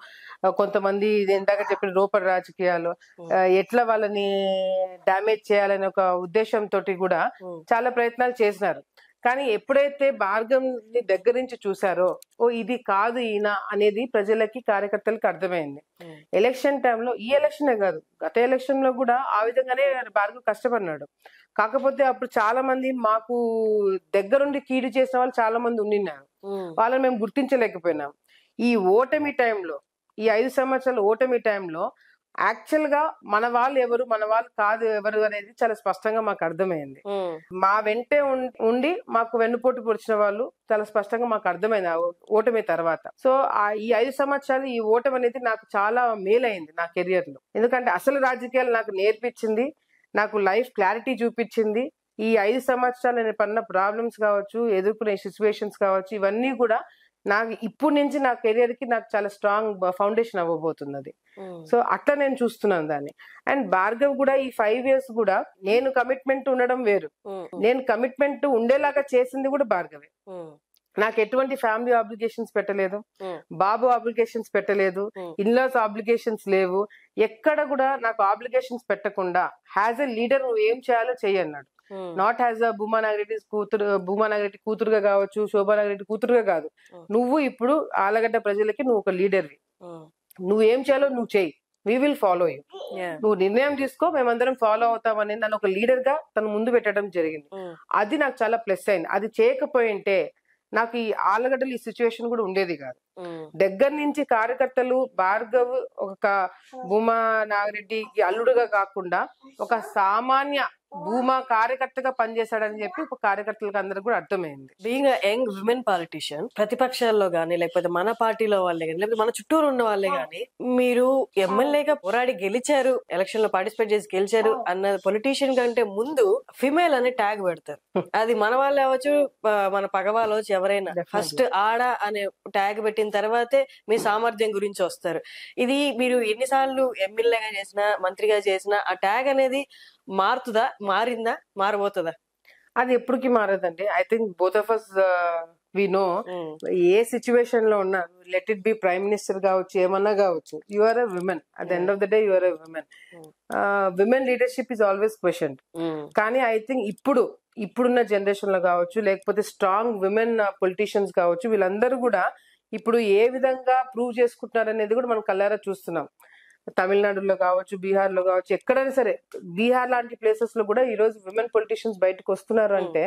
కొంతమంది ఇందాక చెప్పిన లోపల రాజకీయాలు, ఎట్లా వాళ్ళని డ్యామేజ్ చేయాలనే ఒక ఉద్దేశంతో కూడా చాలా ప్రయత్నాలు చేసినారు. కానీ ఎప్పుడైతే భార్గవ్ ని దగ్గర నుంచి చూసారో, ఓ ఇది కాదు ఈయన అనేది ప్రజలకి, కార్యకర్తలకి అర్థమైంది. ఎలక్షన్ టైంలో, ఈ ఎలక్షనే కాదు గత ఎలక్షన్ లో కూడా ఆ విధంగానే భార్గవ్ కష్టపడినాడు. కాకపోతే అప్పుడు చాలా మంది మాకు దగ్గరుండి కీడు చేసిన వాళ్ళు చాలా మంది ఉండినారు, వాళ్ళని మేము గుర్తించలేకపోయినాం. ఈ ఓటమి టైంలో, ఈ 5 సంవత్సరాల ఓటమి టైంలో యాక్చువల్ గా మన వాళ్ళు ఎవరు, మన వాళ్ళు కాదు ఎవరు అనేది చాలా స్పష్టంగా మాకు అర్థమైంది. మా వెంటే ఉండి మాకు వెన్నుపోటు పొడిచిన వాళ్ళు చాలా స్పష్టంగా మాకు అర్థమైంది ఆ ఓటమి తర్వాత. సో ఈ 5 సంవత్సరాలు ఈ ఓటమి అనేది నాకు చాలా మేలైంది నా కెరియర్ లో. ఎందుకంటే అసలు రాజకీయాలు నాకు నేర్పించింది, నాకు లైఫ్ క్లారిటీ చూపించింది. ఈ 5 సంవత్సరాలు నేను పడిన ప్రాబ్లమ్స్ కావచ్చు, ఎదుర్కొనే సిచ్యువేషన్స్ కావచ్చు, ఇవన్నీ కూడా నాకు ఇప్పటి నుంచి నా కెరియర్ కి నాకు చాలా స్ట్రాంగ్ ఫౌండేషన్ అవ్వబోతున్నది. సో అట్లా నేను చూస్తున్నాను దాన్ని. అండ్ భార్గవ్ కూడా ఈ 5 years కూడా నేను కమిట్మెంట్ ఉండడం వేరు, నేను కమిట్మెంట్ ఉండేలాగా చేసింది కూడా భార్గవే. నాకు ఎటువంటి ఫ్యామిలీ ఆబ్లిగేషన్స్ పెట్టలేదు, బాబు ఆబ్లిగేషన్స్ పెట్టలేదు, ఇన్లాస్ ఆబ్లిగేషన్స్ లేవు. ఎక్కడ కూడా నాకు ఆబ్లిగేషన్స్ పెట్టకుండా యాజ్ ఎ లీడర్ నువ్వు ఏం చేయాలో చెయ్యన్నాడు. Not as a Bhuma Nagireddy కూతురుగా కావచ్చు, శోభా నాగిరెడ్డి కూతురుగా కాదు, నువ్వు ఇప్పుడు ఆలగడ్డ ప్రజలకి నువ్వు ఒక లీడర్వి, నువ్వేం చేయాలో నువ్వు చెయ్యి, వీ విల్ ఫాలో యూ, నువ్వు నిర్ణయం తీసుకో, మేమందరం ఫాలో అవుతామని నన్ను ఒక లీడర్ గా తను ముందు పెట్టడం జరిగింది. అది నాకు చాలా ప్లస్ అయింది. అది చేయకపోయింటే నాకు ఈ ఆలగడ్డలు ఈ సిచ్యువేషన్ కూడా ఉండేది కాదు. దగ్గర నుంచి కార్యకర్తలు భార్గవ్ ఒక భూమా నాగిరెడ్డికి అల్లుడుగా కాకుండా ఒక సామాన్య భూమా కార్యకర్తగా పనిచేశాడని చెప్పి కార్యకర్తలకు అందరికి కూడా అర్థమైంది. బీయింగ్ యంగ్ విమెన్ పాలిటిషియన్, ప్రతిపక్షాల్లో గానీ, లేకపోతే మన పార్టీలో వాళ్ళే గానీ, లేకపోతే మన చుట్టూరు ఉన్న వాళ్ళే గానీ, మీరు ఎమ్మెల్యేగా పోరాడి గెలిచారు, ఎలక్షన్ లో పార్టిసిపేట్ చేసి గెలిచారు అన్న పొలిటీషియన్ కంటే ముందు ఫిమేల్ అనే ట్యాగ్ పెడతారు. అది మన వాళ్ళు అవ్వచ్చు, మన పగవాళ్ళు అవ్వచ్చు, ఎవరైనా ఫస్ట్ ఆడ అనే ట్యాగ్ పెట్టిన తర్వాతే మీ సామర్థ్యం గురించి వస్తారు. ఇది మీరు ఎన్నిసార్లు ఎమ్మెల్యేగా చేసినా, మంత్రిగా చేసినా ఆ ట్యాగ్ అనేది మారుతుందా, మారిందా, మారబోతుందా? అది ఎప్పటికీ మారదండి. I think both of us we know, ఏ సిచ్యువేషన్ లో ఉన్నా, let it be prime minister కావచ్చు, ఏమన్నా కావచ్చు, you are a women. At the end of the day you are a women. Women leadership is always question. కానీ I think ఇప్పుడున్న generation లో కావచ్చు, లేకపోతే స్ట్రాంగ్ విమెన్ పొలిటీషియన్స్ కావచ్చు, వీళ్ళందరూ కూడా ఇప్పుడు ఏ విధంగా ప్రూవ్ చేసుకుంటున్నారు అనేది కూడా మనం కళ్ళారా చూస్తున్నాం. తమిళనాడులో కావచ్చు, బీహార్ లో కావచ్చు, ఎక్కడైనా సరే, బీహార్ లాంటి ప్లేసెస్ లో కూడా ఈ రోజు విమెన్ పొలిటీషియన్స్ బయటకు వస్తున్నారు. అంటే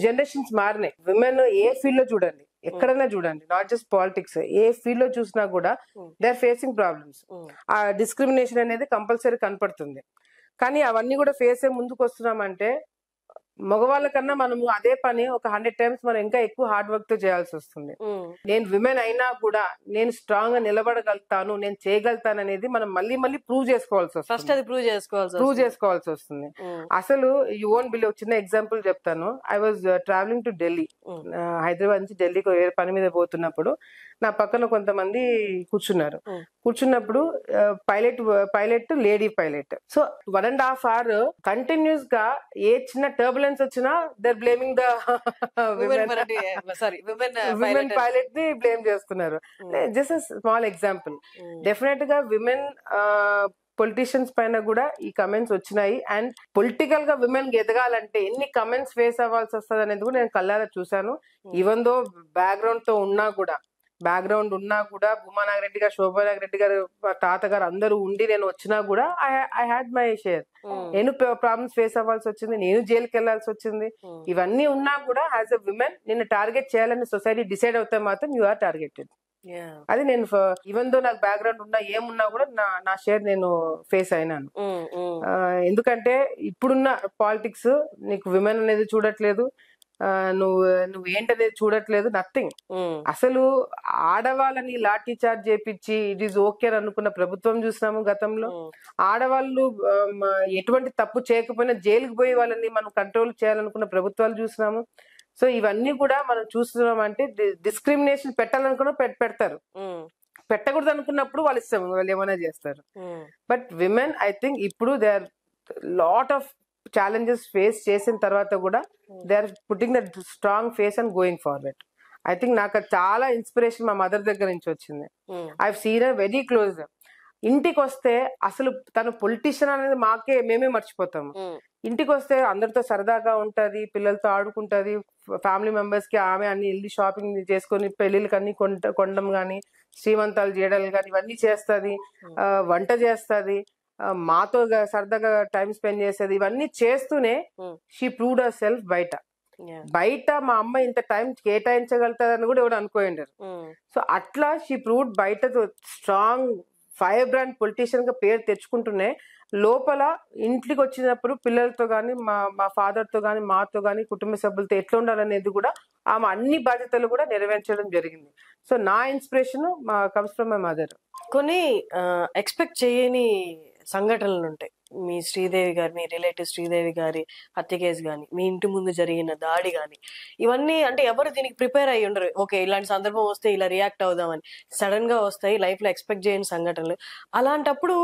జనరేషన్స్ మారినాయి. విమెన్ ఏ ఫీల్డ్ లో చూడండి, ఎక్కడైనా చూడండి, not just politics, A field లో చూసినా కూడా దే ఆర్ ఫేసింగ్ ప్రాబ్లమ్స్. ఆ డిస్క్రిమినేషన్ అనేది కంపల్సరీ కనపడుతుంది. కానీ అవన్నీ కూడా ఫేస్ అయ్యి ముందుకు వస్తున్నామంటే మగవాళ్ళ కన్నా మనము అదే పని ఒక 100 times మనం ఇంకా ఎక్కువ హార్డ్ వర్క్ తో చేయాల్సి వస్తుంది. నేను విమెన్ అయినా కూడా నేను స్ట్రాంగ్ గా నిలబడగలుగుతాను, నేను చేయగలుగుతాను అనేది మనం మళ్ళీ మళ్ళీ ప్రూవ్ చేసుకోవాల్సి వస్తుంది. ఫస్ట్ అది ప్రూవ్ చేసుకోవాల్సి వస్తుంది. అసలు యూ ఓన్ బిలీవ్, చిన్న ఎగ్జాంపుల్ చెప్తాను. I was travelling to Delhi, Hyderabad నుంచి ఢిల్లీకి వేరే పని మీద పోతున్నప్పుడు నా పక్కన కొంతమంది కూర్చున్నప్పుడు pilot lady pilot. So 1.5 hours continuous గా ఏ చిన్న టర్బులెన్స్ వచ్చినా they're blaming the women pilot ని బ్లేమ్ చేస్తున్నారు. Just small example. డెఫినెట్ గా విమెన్ పొలిటీషియన్స్ పైన కూడా ఈ కమెంట్స్ వచ్చినాయి. అండ్ పొలిటికల్ గా విమెన్ ఎదగాలంటే ఎన్ని కమెంట్స్ ఫేస్ అవ్వాల్సి వస్తుంది అనేది కూడా నేను కళ్ళారా చూశాను. ఈవెన్ దో బ్యాక్గ్రౌండ్ ఉన్నా కూడా భూమా నాగిరెడ్డి గారు, శోభా నాగిరెడ్డి గారు, తాతగారు అందరూ ఉండి నేను వచ్చినా కూడా ఐ హ్యాడ్ మై షేర్. నేను ప్రాబ్లమ్స్ ఫేస్ అవ్వాల్సి వచ్చింది, నేను జైలుకి వెళ్లాల్సి వచ్చింది. ఇవన్నీ ఉన్నా కూడా యాజ్ ఎ విమెన్ నిన్ను టార్గెట్ చేయాలని సొసైటీ డిసైడ్ అవుతే మాత్రం యు ఆర్ టార్గెటెడ్. అది నేను ఈవెన్ దో నాకు బ్యాక్గ్రౌండ్ ఉన్నా ఏమున్నా కూడా నా షేర్ నేను ఫేస్ అయినాను. ఎందుకంటే ఇప్పుడున్న పాలిటిక్స్ నీకు విమెన్ అనేది చూడట్లేదు, నువ్వు ఏంటనేది చూడట్లేదు, నథింగ్. అసలు ఆడవాళ్ళని లాఠీ చార్జ్ చేపించి ఇట్ ఈస్ ఓకే అని అనుకున్న ప్రభుత్వం చూసినాము గతంలో. ఆడవాళ్ళు ఎటువంటి తప్పు చేయకపోయినా జైలుకి పోయి వాళ్ళని మనం కంట్రోల్ చేయాలనుకున్న ప్రభుత్వాలు చూసినాము. సో ఇవన్నీ కూడా మనం చూస్తున్నాం. అంటే డిస్క్రిమినేషన్ పెట్టాలనుకున్నా పెడతారు, పెట్టకూడదు అనుకున్నప్పుడు వాళ్ళు ఇష్టం, వాళ్ళు ఏమైనా చేస్తారు. బట్ విమెన్ ఐ థింక్ ఇప్పుడు they are lot of challenges face చేసిన తర్వాత కూడా they are putting that strong face and going forward. I think నాకు చాలా ఇన్స్పిరేషన్ మా మదర్ దగ్గర నుంచి వచ్చింది. I seen her very close. ఇంటికి వస్తే అసలు తను పొలిటీషియన్ అనేది మేమే మర్చిపోతాము. ఇంటికి వస్తే అందరితో సరదాగా ఉంటది, పిల్లలతో ఆడుకుంటది, ఫ్యామిలీ మెంబర్స్ కి ఆమె అన్ని వెళ్ళి షాపింగ్ చేసుకొని పెళ్లిళ్ళకి అన్ని కొనడం గానీ, శ్రీమంతాలు చేయడాలు కానీ ఇవన్నీ చేస్తుంది, వంట చేస్తుంది, మాతో సరదాగా టైం స్పెండ్ చేసేది. ఇవన్నీ చేస్తూనే షీ ప్రూవ్డ్ హర్ సెల్ఫ్. బయట మా అమ్మ ఇంత టైం కేటాయించగలుగుతాదని కూడా ఎవరు అనుకోండారు. సో అట్లా షీ ప్రూవ్డ్ బయట స్ట్రాంగ్ ఫైర్ బ్రాండ్ పొలిటీషియన్ గా పేరు తెచ్చుకుంటూనే లోపల ఇంటికి వచ్చినప్పుడు పిల్లలతో గానీ, మా ఫాదర్ తో గానీ, మాతో గానీ, కుటుంబ సభ్యులతో ఎట్లా ఉండాలనేది కూడా ఆమె అన్ని బాధ్యతలు కూడా నెరవేర్చడం జరిగింది. సో నా inspiration comes from my mother. కొన్ని ఎక్స్పెక్ట్ చేయని సంఘటనలు ఉంటాయి. మీ శ్రీదేవి గారి, మీ రిలేటివ్ శ్రీదేవి గారి హత్య కేసు కానీ, మీ ఇంటి ముందు జరిగిన దాడి కానీ, ఇవన్నీ అంటే ఎవరు దీనికి ప్రిపేర్ అయ్యి ఉండరు. ఓకే ఇలాంటి సందర్భం వస్తే ఇలా రియాక్ట్ అవుదామని సడన్ గా వస్తాయి, లైఫ్ లో ఎక్స్పెక్ట్ చేయని సంఘటనలు. అలాంటప్పుడు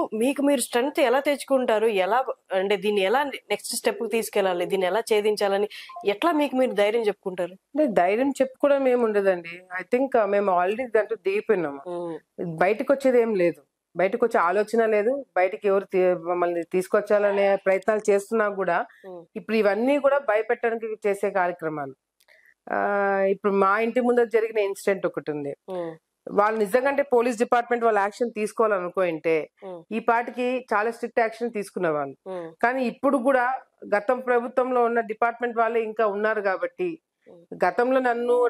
మీరు స్ట్రెంగ్త్ ఎలా తెచ్చుకుంటారు? ఎలా అంటే దీన్ని ఎలా నెక్స్ట్ స్టెప్ తీసుకెళ్ళాలి, దీన్ని ఎలా ఛేదించాలని ఎట్లా మీరు ధైర్యం చెప్పుకుంటారు? ధైర్యం చెప్పుకోవడం ఏమి ఉండదండి. ఐ థింక్ మేము ఆల్రెడీ దాంట్లో దిగిపోయినాము. బయటకు వచ్చేది ఏం లేదు, బయటకు వచ్చే ఆలోచన లేదు, బయటకి ఎవరు మమ్మల్ని తీసుకొచ్చాలనే ప్రయత్నాలు చేస్తున్నా కూడా ఇప్పుడు ఇవన్నీ కూడా భయపెట్టడానికి చేసే కార్యక్రమాలు. ఇప్పుడు మా ఇంటి ముందు జరిగిన ఇన్సిడెంట్ ఒకటి ఉంది. వాళ్ళు నిజంగా పోలీస్ డిపార్ట్మెంట్ వాళ్ళు యాక్షన్ తీసుకోవాలనుకుంటే ఈ పాటికి చాలా స్ట్రిక్ట్ యాక్షన్ తీసుకునే వాళ్ళు. కానీ ఇప్పుడు కూడా గతం ప్రభుత్వంలో ఉన్న డిపార్ట్మెంట్ వాళ్ళే ఇంకా ఉన్నారు కాబట్టి, గతంలో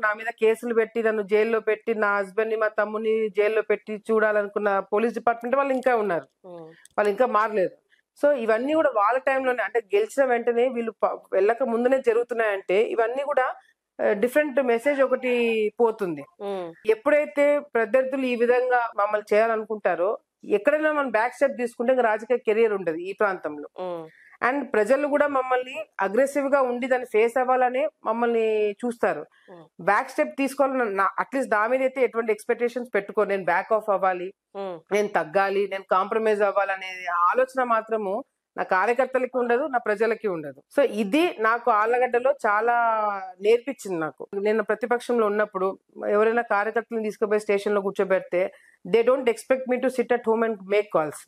నా మీద కేసులు పెట్టి నన్ను జైల్లో పెట్టి, నా హస్బెండ్ ని మా తమ్ముని జైల్లో పెట్టి చూడాలనుకున్న పోలీస్ డిపార్ట్మెంట్ వాళ్ళు ఇంకా ఉన్నారు, వాళ్ళు ఇంకా మారలేదు. సో ఇవన్నీ కూడా వాళ్ళ టైంలోనే, అంటే గెలిచిన వెంటనే వీళ్ళు వెళ్ళక ముందునే జరుగుతున్నాయంటే ఇవన్నీ కూడా డిఫరెంట్ మెసేజ్ ఒకటి పోతుంది. ఎప్పుడైతే ప్రత్యర్థులు ఈ విధంగా మమ్మల్ని చేయాలనుకుంటారో ఎక్కడైనా మనం బ్యాక్ స్టెప్ తీసుకుంటే రాజకీయ కెరీర్ ఉండదు ఈ ప్రాంతంలో. అండ్ ప్రజలు కూడా మమ్మల్ని అగ్రెసివ్ గా ఉండి దాన్ని ఫేస్ అవ్వాలని మమ్మల్ని చూస్తారు. బ్యాక్ స్టెప్ తీసుకోవాలని అట్లీస్ట్ దాని మీద అయితే ఎటువంటి ఎక్స్పెక్టేషన్స్ పెట్టుకో, నేను బ్యాక్ ఆఫ్ అవ్వాలి, నేను తగ్గాలి, నేను కాంప్రమైజ్ అవ్వాలనే ఆలోచన మాత్రము నా కార్యకర్తలకి ఉండదు, నా ప్రజలకి ఉండదు. సో ఇది నాకు ఆళ్లగడ్డలో చాలా నేర్పించింది. నాకు నేను ప్రతిపక్షంలో ఉన్నప్పుడు ఎవరైనా కార్యకర్తలను తీసుకుపోయి స్టేషన్ లో కూర్చోబెడితే they don't expect me to sit at home and make calls.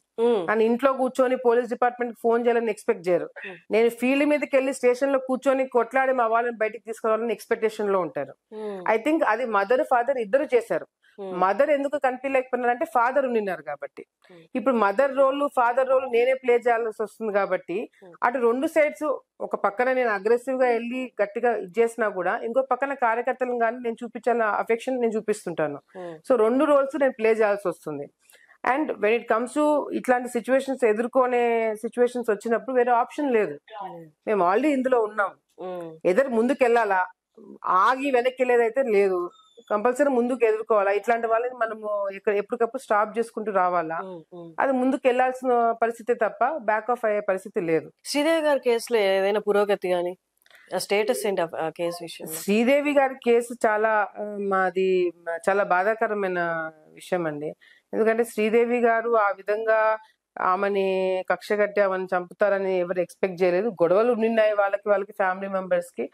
అని ఇంట్లో కూర్చొని పోలీస్ డిపార్ట్మెంట్ ఫోన్ చేయాలని ఎక్స్పెక్ట్ చేయరు. నేను ఫీల్డ్ మీదకి వెళ్ళి స్టేషన్ లో కూర్చొని కొట్లాడి మా వాళ్ళని బయటకు తీసుకురావాలని ఎక్స్పెక్టేషన్ లో ఉంటారు. ఐ థింక్ అది మదర్ ఫాదర్ ఇద్దరు చేశారు. మదర్ ఎందుకు కనిపించలేకపోయినారంటే ఫాదర్ ఉండినారు కాబట్టి. ఇప్పుడు మదర్ రోల్ ఫాదర్ రోల్ నేనే ప్లే చేయాల్సి వస్తుంది కాబట్టి అటు రెండు సైడ్స్, ఒక పక్కన నేను అగ్రెసివ్ గా వెళ్ళి గట్టిగా ఇచ్చేసినా కూడా ఇంకో పక్కన కార్యకర్తలను కానీ నేను చూపించాల అఫెక్షన్ నేను చూపిస్తుంటాను. సో రెండు రోల్స్ నేను ప్లే చేయాల్సి వస్తుంది. And when it comes to ఇట్లాంటి సిచ్యువేషన్స్ ఎదుర్కొనే సిచ్యువేషన్స్ వచ్చినప్పుడు వేరే ఆప్షన్ లేదు. మేము ఆల్రెడీ ఇందులో ఉన్నాం. ఎదురు ముందుకు వెళ్ళాలా, ఆగి వెనక్కి వెళ్ళేదైతే లేదు. కంపల్సరీ ముందుకు ఎదుర్కోవాలా. ఇట్లాంటి వాళ్ళని మనము ఎప్పటికప్పుడు స్టాప్ చేసుకుంటూ రావాలా. అది ముందుకు వెళ్లాల్సిన పరిస్థితి తప్ప బ్యాక్ ఆఫ్ అయ్యే పరిస్థితి లేదు. శ్రీదేవి గారి కేసులో ఏదైనా పురోగతి గానీ స్టేటస్ ఏంటి ఆ కేసు విషయం? శ్రీదేవి గారి కేసు మాది చాలా బాధాకరమైన విషయం అండి. ఎందుకంటే శ్రీదేవి గారు ఆ విధంగా ఆమెని కక్ష కట్టి ఆమెను చంపుతారని ఎవరు ఎక్స్పెక్ట్ చేయలేదు. గొడవలు ఉన్నాయి వాళ్ళకి ఫ్యామిలీ మెంబర్స్ కి.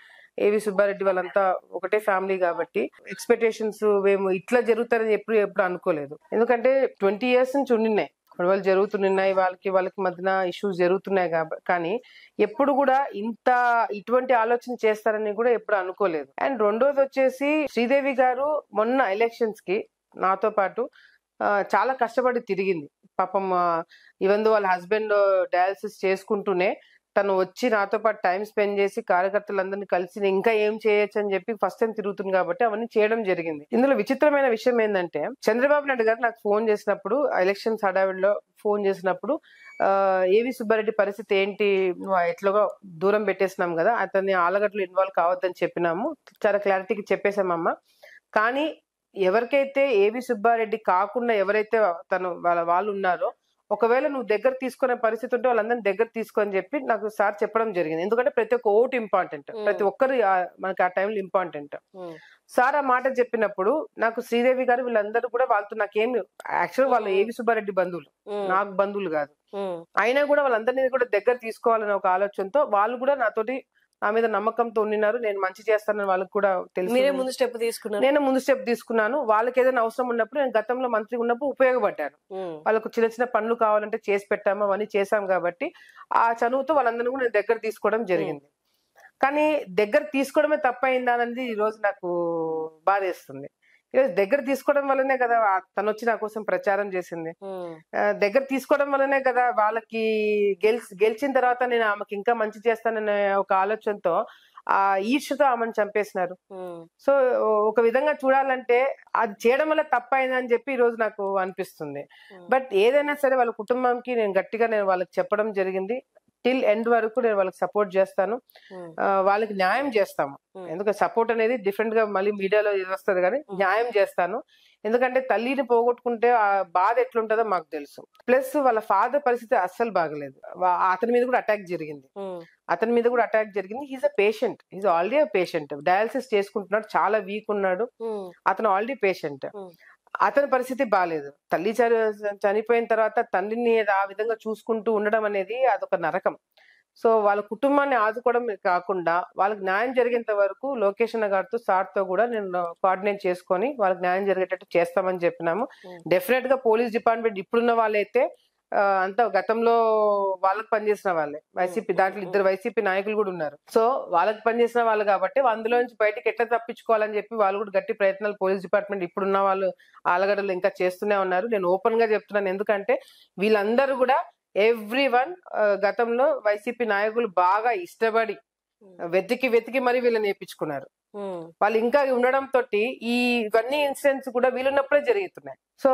ఏవి సుబ్బారెడ్డి వాళ్ళంతా ఒకటే ఫ్యామిలీ కాబట్టి ఎక్స్పెక్టేషన్స్ మేము ఇట్లా జరుగుతారని ఎప్పుడు అనుకోలేదు. ఎందుకంటే 20 years నుంచి ఉండినాయి గొడవలు జరుగుతున్నాయి, వాళ్ళకి మధ్యన ఇష్యూస్ జరుగుతున్నాయి కానీ ఎప్పుడు కూడా ఇటువంటి ఆలోచన చేస్తారని కూడా ఎప్పుడు అనుకోలేదు. అండ్ రెండోది వచ్చేసి శ్రీదేవి గారు మొన్న ఎలక్షన్స్ కి నాతో పాటు చాలా కష్టపడి తిరిగింది పాపం. ఈవెన్ దో వాళ్ళ హస్బెండ్ డయాలసిస్ చేసుకుంటూనే తను వచ్చి నాతో పాటు టైం స్పెండ్ చేసి కార్యకర్తలందరినీ కలిసి ఇంకా ఏం చేయొచ్చు అని చెప్పి ఫస్ట్ టైం తిరుగుతుంది కాబట్టి అవన్నీ చేయడం జరిగింది. ఇందులో విచిత్రమైన విషయం ఏంటంటే చంద్రబాబు నాయుడు గారు నాకు ఫోన్ చేసినప్పుడు, ఎలక్షన్స్ హడావిడిలో ఫోన్ చేసినప్పుడు, ఏవి సుబ్బారెడ్డి పరిస్థితి ఏంటి, నువ్వు ఎట్లాగో దూరం పెట్టేసినాం కదా, అతన్ని ఆలగడ్డలు ఇన్వాల్వ్ కావద్దని చెప్పినాము, చాలా క్లారిటీకి చెప్పేశామమ్మా. కానీ ఎవరికైతే ఏవి సుబ్బారెడ్డి కాకుండా ఎవరైతే వాళ్ళు ఉన్నారో, ఒకవేళ నువ్వు దగ్గర తీసుకునే పరిస్థితి ఉంటే వాళ్ళందరినీ దగ్గర తీసుకొని చెప్పి నాకు సార్ చెప్పడం జరిగింది. ఎందుకంటే ప్రతి ఒక్క ఓటు ఇంపార్టెంట్, ప్రతి ఒక్కరు మనకి ఆ టైంలో ఇంపార్టెంట్. సార్ ఆ మాట చెప్పినప్పుడు నాకు శ్రీదేవి గారు వీళ్ళందరూ కూడా వాళ్ళతో నాకేమి, యాక్చువల్ వాళ్ళు ఏవి సుబ్బారెడ్డి బంధువులు, నాకు బంధువులు కాదు. అయినా కూడా వాళ్ళందరినీ కూడా దగ్గర తీసుకోవాలనే ఒక ఆలోచనతో వాళ్ళు కూడా నాతోటి నా మీద నమ్మకంతో ఉన్నారు. నేను మంచి చేస్తానని వాళ్ళకి కూడా తెలుసు. నేను ముందు స్టెప్ తీసుకున్నాను. వాళ్ళకి ఏదైనా అవసరం ఉన్నప్పుడు, నేను గతంలో మంత్రి ఉన్నప్పుడు ఉపయోగపడ్డాను. వాళ్ళకు చిన్న చిన్న పనులు కావాలంటే చేసి పెట్టాము, అవన్నీ చేశాం కాబట్టి ఆ చనువుతో వాళ్ళందరినీ కూడా నేను దగ్గర తీసుకోవడం జరిగింది. కానీ దగ్గర తీసుకోవడమే తప్పైందా అనేది ఈ రోజు నాకు బాధేస్తుంది. ఈరోజు దగ్గర తీసుకోవడం వల్లనే కదా తను వచ్చి నా కోసం ప్రచారం చేసింది. దగ్గర తీసుకోవడం వల్లనే కదా వాళ్ళకి గెలిచిన తర్వాత నేను ఆమెకి ఇంకా మంచి చేస్తాననే ఒక ఆలోచనతో ఆ ఈర్ష్యతో ఆమెను చంపేసినారు. సో ఒక విధంగా చూడాలంటే అది చేయడం వల్ల తప్పైందని చెప్పి ఈ రోజు నాకు అనిపిస్తుంది. బట్ ఏదైనా సరే వాళ్ళ కుటుంబంకి నేను గట్టిగా వాళ్ళకి చెప్పడం జరిగింది. టిల్ ఎండ్ వరకు నేను వాళ్ళకి సపోర్ట్ చేస్తాను, వాళ్ళకి న్యాయం చేస్తాము. ఎందుకంటే సపోర్ట్ అనేది డిఫరెంట్ గా మళ్ళీ మీడియాలో వస్తుంది కానీ న్యాయం చేస్తాను. ఎందుకంటే తల్లిని పోగొట్టుకుంటే ఆ బాధ ఎట్లుంటుందో మాకు తెలుసు. ప్లస్ వాళ్ళ ఫాదర్ పరిస్థితి అస్సలు బాగలేదు. అతని మీద కూడా అటాక్ జరిగింది. He's a patient, he's already a patient. Dialysis చేసుకుంటున్నాడు, చాలా వీక్ ఉన్నాడు. అతను ఆల్రెడీ పేషెంట్. అతని పరిస్థితి బాగాలేదు. తల్లి చనిపోయిన తర్వాత తండ్రిని ఆ విధంగా చూసుకుంటూ ఉండడం అనేది అదొక నరకం. సో వాళ్ళ కుటుంబాన్ని ఆదుకోవడం కాకుండా వాళ్ళకి న్యాయం జరిగేంత వరకు లోకేష్ అన్న గారితో సార్తో కూడా నేను కోఆర్డినేట్ చేసుకొని వాళ్ళకి న్యాయం జరిగేటట్టు చేస్తామని చెప్పినాము. డెఫినెట్ గా పోలీస్ డిపార్ట్మెంట్ ఇప్పుడున్న వాళ్ళైతే అంతా గతంలో వాళ్ళకి పనిచేసిన వాళ్ళే, వైసీపీ దాంట్లో 2 వైసీపీ నాయకులు కూడా ఉన్నారు. సో వాళ్ళకి పనిచేసిన వాళ్ళు కాబట్టి అందులో నుంచి బయటకు ఎట్లా తప్పించుకోవాలని చెప్పి వాళ్ళు కూడా గట్టి ప్రయత్నాలు పోలీస్ డిపార్ట్మెంట్ ఇప్పుడున్న వాళ్ళు ఆలగడలు ఇంకా చేస్తూనే ఉన్నారు. నేను ఓపెన్ గా చెప్తున్నాను, ఎందుకంటే వీళ్ళందరూ కూడా ఎవ్రీవన్ గతంలో వైసీపీ నాయకులు బాగా ఇష్టపడి వెతికి మరి వీళ్ళని నేర్పించుకున్నారు. వాళ్ళు ఇంకా ఉండడం తోటి ఇవన్నీ ఇన్సిడెంట్స్ కూడా వీళ్ళున్నప్పుడే జరుగుతున్నాయి. సో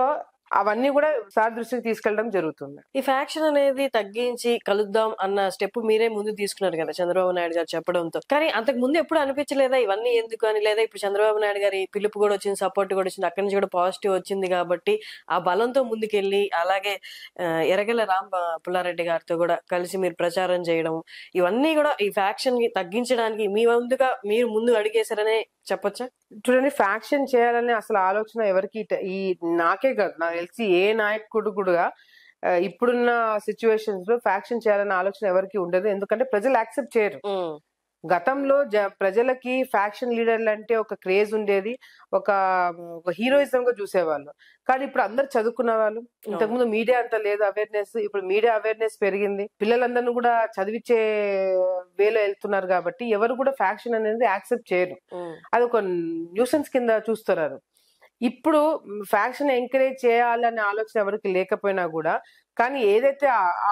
అవన్నీ కూడా సార్ దృష్టికి తీసుకెళ్ళడం జరుగుతుంది. ఈ ఫ్యాక్షన్ అనేది తగ్గించి కలుద్దాం అన్న స్టెప్ మీరే ముందు తీసుకున్నారు కదా చంద్రబాబు నాయుడు గారు చెప్పడంతో. కానీ అంతకు ముందు ఎప్పుడు అనిపించలేదా ఇవన్నీ ఎందుకు అని? లేదా ఇప్పుడు చంద్రబాబు నాయుడు గారి పిలుపు కూడా వచ్చింది, సపోర్ట్ కూడా వచ్చింది, అక్కడి నుంచి కూడా పాజిటివ్ వచ్చింది కాబట్టి ఆ బలంతో ముందుకెళ్ళి అలాగే ఎర్రగెల్ల పుల్లారెడ్డి గారితో కూడా కలిసి మీరు ప్రచారం చేయడం, ఇవన్నీ కూడా ఈ ఫ్యాక్షన్ ని తగ్గించడానికి మీరు ముందు అడిగేశారనే చెప్పొచ్చా? చూడండి, ఫ్యాక్షన్ చేయాలనే అసలు ఆలోచన ఎవరికి నాకే కాదు, నాకు తెలిసి ఏ నాయకుడు కూడా ఇప్పుడున్న సిచ్యువేషన్స్ లో ఫ్యాక్షన్ చేయాలనే ఆలోచన ఎవరికి ఉండదు. ఎందుకంటే ప్రజలు యాక్సెప్ట్ చేయరు. గతంలో ప్రజలకి ఫ్యాక్షన్ లీడర్లు అంటే ఒక క్రేజ్ ఉండేది, ఒక హీరోయిజం గా చూసేవాళ్ళు. కానీ ఇప్పుడు అందరు చదువుకున్న వాళ్ళు. ఇంతకుముందు మీడియా అంత లేదు అవేర్నెస్, ఇప్పుడు మీడియా అవేర్నెస్ పెరిగింది. పిల్లలందరినీ కూడా చదివించే వేలో వెళ్తున్నారు కాబట్టి ఎవరు కూడా ఫ్యాక్షన్ అనేది యాక్సెప్ట్ చేయరు. అది ఒక న్యూసెన్స్ కింద చూస్తున్నారు. ఇప్పుడు ఫ్యాక్షన్ ఎంకరేజ్ చేయాలనే ఆలోచన ఎవరికి లేకపోయినా కూడా, కానీ ఏదైతే ఆ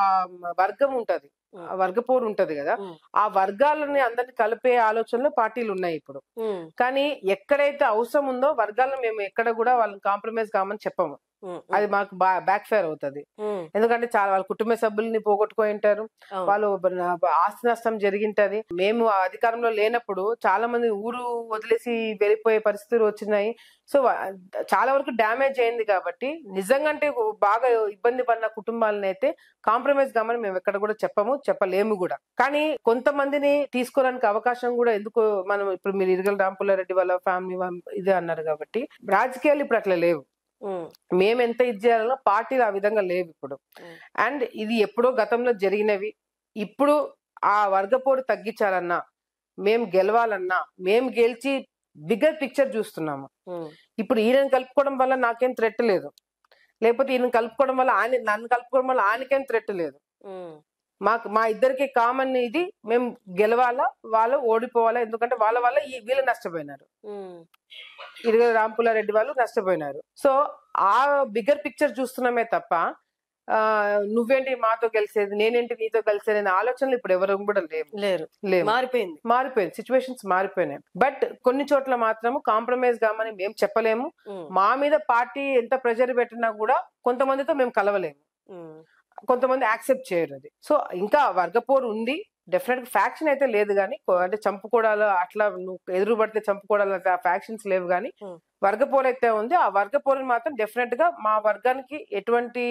వర్గం ఉంటది, వర్గపోరు ఉంటది కదా, ఆ వర్గాలని అందరిని కలిపే ఆలోచనలో పార్టీలు ఉన్నాయి ఇప్పుడు. కానీ ఎక్కడైతే అవసరం ఉందో వర్గాలను మేము ఎక్కడ కూడా వాళ్ళని కాంప్రమైజ్ కామని చెప్పము. అది మాకు బ్యాక్ ఫైర్ అవుతుంది. ఎందుకంటే చాలా వాళ్ళ కుటుంబ సభ్యుల్ని పోగొట్టుకొని ఉంటారు, వాళ్ళు ఆస్తి నష్టం జరిగింటది. మేము అధికారంలో లేనప్పుడు చాలా మంది ఊరు వదిలేసి వెళ్ళిపోయే పరిస్థితులు వచ్చినాయి. సో చాలా వరకు డ్యామేజ్ అయింది. కాబట్టి నిజంగా అంటే బాగా ఇబ్బంది పడిన కుటుంబాలను అయితే కాంప్రమైజ్ కామని మేము ఎక్కడ కూడా చెప్పలేము కూడా. కానీ కొంతమందిని తీసుకోవడానికి అవకాశం కూడా ఎందుకు, మనం ఇప్పుడు మీరు ఇరగల రాంపుల్లారెడ్డి వాళ్ళ ఫ్యామిలీ ఇదే అన్నారు కాబట్టి రాజకీయాలు ఇప్పుడు అట్లా లేవు. మేము ఎంత ఇది చేయాలన్నా పార్టీలు ఆ విధంగా లేవు ఇప్పుడు. అండ్ ఇది ఎప్పుడో గతంలో జరిగినవి. ఇప్పుడు ఆ వర్గపోరు తగ్గించాలన్నా, మేము గెలవాలన్నా, మేము గెలిచి బిగ్గర్ పిక్చర్ చూస్తున్నాము. ఇప్పుడు ఈయనను కలుపుకోవడం వల్ల నాకేం థ్రెట్ లేదు, లేకపోతే ఈయన కలుపుకోవడం వల్ల నన్ను కలుపుకోవడం వల్ల ఆయనకేం థ్రెట్ లేదు. మా ఇద్దరికి కామన్ ఇది, మేము గెలవాలా, వాళ్ళు ఓడిపోవాలా. ఎందుకంటే వాళ్ళ వల్ల వీళ్ళు నష్టపోయినారు, ఇరగల రాంపుల్లారెడ్డి వాళ్ళు నష్టపోయినారు. సో ఆ బిగ్గర్ పిక్చర్ చూస్తున్నామే తప్ప నువ్వేంటి మాతో కలిసేది, నేనేంటి నీతో కలిసేది అనే ఆలోచనలు ఇప్పుడు ఎవరు కూడా లేరు. మారిపోయింది, సిచ్యువేషన్స్ మారిపోయినాయి. బట్ కొన్ని చోట్ల మాత్రం కాంప్రమైజ్ కామని మేము చెప్పలేము. మా మీద పార్టీ ఎంత ప్రెషర్ పెట్టినా కూడా కొంతమందితో మేము కలవలేము, కొంతమంది యాక్సెప్ట్ చేయరు అది. సో ఇంకా వర్గపోరు ఉంది, డెఫినెట్ గా ఫ్యాక్షన్ అయితే లేదు. కానీ అంటే చంపుకోవడాలు అట్లా నువ్వు ఎదురు పడితే చంపుకోవడాలు ఫ్యాక్షన్స్ లేవు. కానీ వర్గపోరు అయితే ఉంది. ఆ వర్గపోరుని మాత్రం డెఫినెట్ గా మా వర్గానికి ఎటువంటి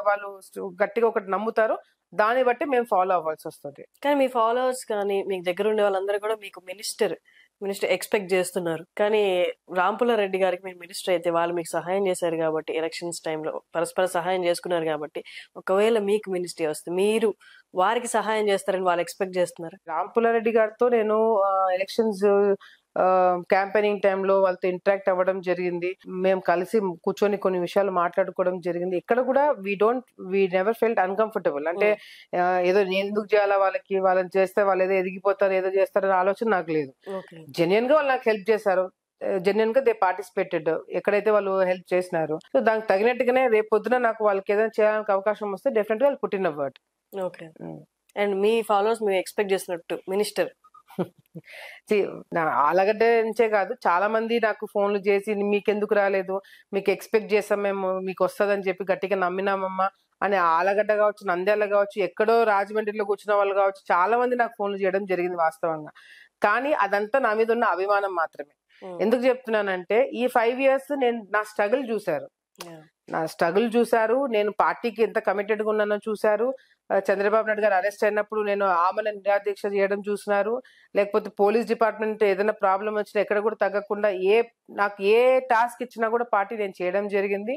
వాళ్ళు గట్టిగా ఒకటి నమ్ముతారో దాన్ని బట్టి మేము ఫాలో అవ్వాల్సి వస్తుంది. కానీ మీ ఫాలోవర్స్ కానీ మీకు దగ్గర ఉండే వాళ్ళందరూ కూడా మీకు మినిస్టర్ ఎక్స్పెక్ట్ చేస్తున్నారు. కానీ రాంపుల్లారెడ్డి గారికి మీరు మినిస్టర్ అయితే వాళ్ళు మీకు సహాయం చేశారు కాబట్టి, ఎలక్షన్స్ టైంలో పరస్పర సహాయం చేసుకున్నారు కాబట్టి, ఒకవేళ మీకు మినిస్ట్రీ వస్తే మీరు వారికి సహాయం చేస్తారని వాళ్ళు ఎక్స్పెక్ట్ చేస్తున్నారు. రాంపుల్లారెడ్డి గారితో నేను ఎలక్షన్స్ క్యాంపెయినింగ్ టైంలో వాళ్ళతో ఇంటరాక్ట్ అవ్వడం జరిగింది. మేము కలిసి కూర్చొని కొన్ని విషయాలు మాట్లాడుకోవడం జరిగింది. ఇక్కడ కూడా వీ నెవర్ ఫెల్ట్ అన్కంఫర్టబుల్. అంటే ఏదో నేను ఎందుకు చేయాలా, వాళ్ళని చేస్తే వాళ్ళు ఏదో ఎదిగిపోతారు, ఏదో చేస్తారనే ఆలోచన నాకు లేదు. జెన్యున్ గా వాళ్ళు నాకు హెల్ప్ చేశారు, జెన్యున్ గా దే పార్టిసిపేటెడ్ ఎక్కడైతే వాళ్ళు హెల్ప్ చేసినారు. సో దానికి తగినట్టుగానే రేపు పొద్దున నాకు వాళ్ళకి ఏదైనా చేయడానికి అవకాశం వస్తే డెఫినెట్ గా వాళ్ళు put in a word. Okay. And me followers మీరు ఎక్స్పెక్ట్ చేసినట్టు మినిస్టర్ ఆలగడ్డ నుంచే కాదు, చాలా మంది నాకు ఫోన్లు చేసి మీకెందుకు రాలేదు, మీకు ఎక్స్పెక్ట్ చేసాం, మేము మీకు వస్తుందని చెప్పి గట్టిగా నమ్మినామమ్మా అని ఆలగడ్డ కావచ్చు, నంద్యాల కావచ్చు, ఎక్కడో రాజమండ్రిలో కూర్చున్న వాళ్ళు కావచ్చు, చాలా మంది నాకు ఫోన్లు చేయడం జరిగింది వాస్తవంగా. కానీ అదంతా నా మీద ఉన్న అభిమానం మాత్రమే. ఎందుకు చెప్తున్నానంటే ఈ 5 years నేను నా స్ట్రగుల్ చూశారు, నేను పార్టీకి ఎంత కమిటెడ్ గా ఉన్నానో చూశారు. చంద్రబాబు నాయుడు గారు అరెస్ట్ అయినప్పుడు నేను ఆమెను నిరాదీక్ష చేయడం చూసినారు. లేకపోతే పోలీస్ డిపార్ట్మెంట్ ఏదైనా ప్రాబ్లం వచ్చినా ఎక్కడ కూడా తగ్గకుండా నాకు ఏ టాస్క్ ఇచ్చినా కూడా పార్టీ నేను చేయడం జరిగింది.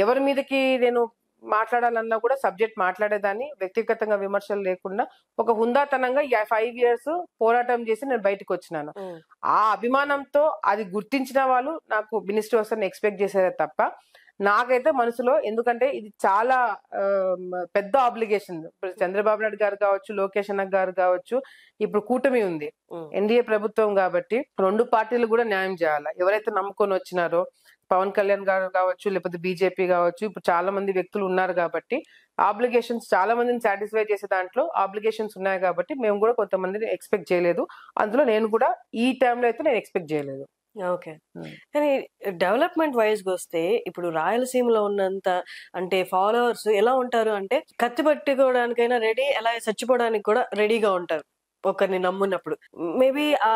ఎవరి మీదకి నేను మాట్లాడాలన్నా కూడా సబ్జెక్ట్ మాట్లాడేదాన్ని, వ్యక్తిగతంగా విమర్శలు లేకుండా ఒక హుందాతనంగా 5 years పోరాటం చేసి నేను బయటకు వచ్చినాను. ఆ అభిమానంతో అది గుర్తించిన వాళ్ళు నాకు మినిస్టర్ వస్తారని ఎక్స్పెక్ట్ చేశారే తప్ప నాకైతే మనసులో, ఎందుకంటే ఇది చాలా పెద్ద ఆబ్లిగేషన్. ఇప్పుడు చంద్రబాబు నాయుడు గారు కావచ్చు, లోకేష్ అన్న గారు కావచ్చు, ఇప్పుడు కూటమి ఉంది, ఎన్డీఏ ప్రభుత్వం కాబట్టి 2 పార్టీలు కూడా న్యాయం చేయాలి. ఎవరైతే నమ్ముకొని వచ్చినారో పవన్ కళ్యాణ్ గారు కావచ్చు, లేకపోతే బీజేపీ కావచ్చు, ఇప్పుడు చాలా మంది వ్యక్తులు ఉన్నారు కాబట్టి ఆబ్లిగేషన్స్ చాలా మందిని సాటిస్ఫై చేసే దాంట్లో ఆబ్లిగేషన్స్ ఉన్నాయి. కాబట్టి మేము కూడా కొంతమందిని ఎక్స్పెక్ట్ చేయలేదు, అందులో నేను కూడా ఈ టైంలో అయితే నేను ఎక్స్పెక్ట్ చేయలేదు. ఓకే. కానీ డెవలప్మెంట్ వైజ్ గా వస్తే ఇప్పుడు రాయలసీమలో ఉన్నంత అంటే ఫాలోవర్స్ ఎలా ఉంటారు అంటే కత్తి పట్టుకోవడానికైనా రెడీ, అలా చచ్చిపోవడానికి కూడా రెడీగా ఉంటారు ఒకరిని నమ్మున్నప్పుడు. మేబీ ఆ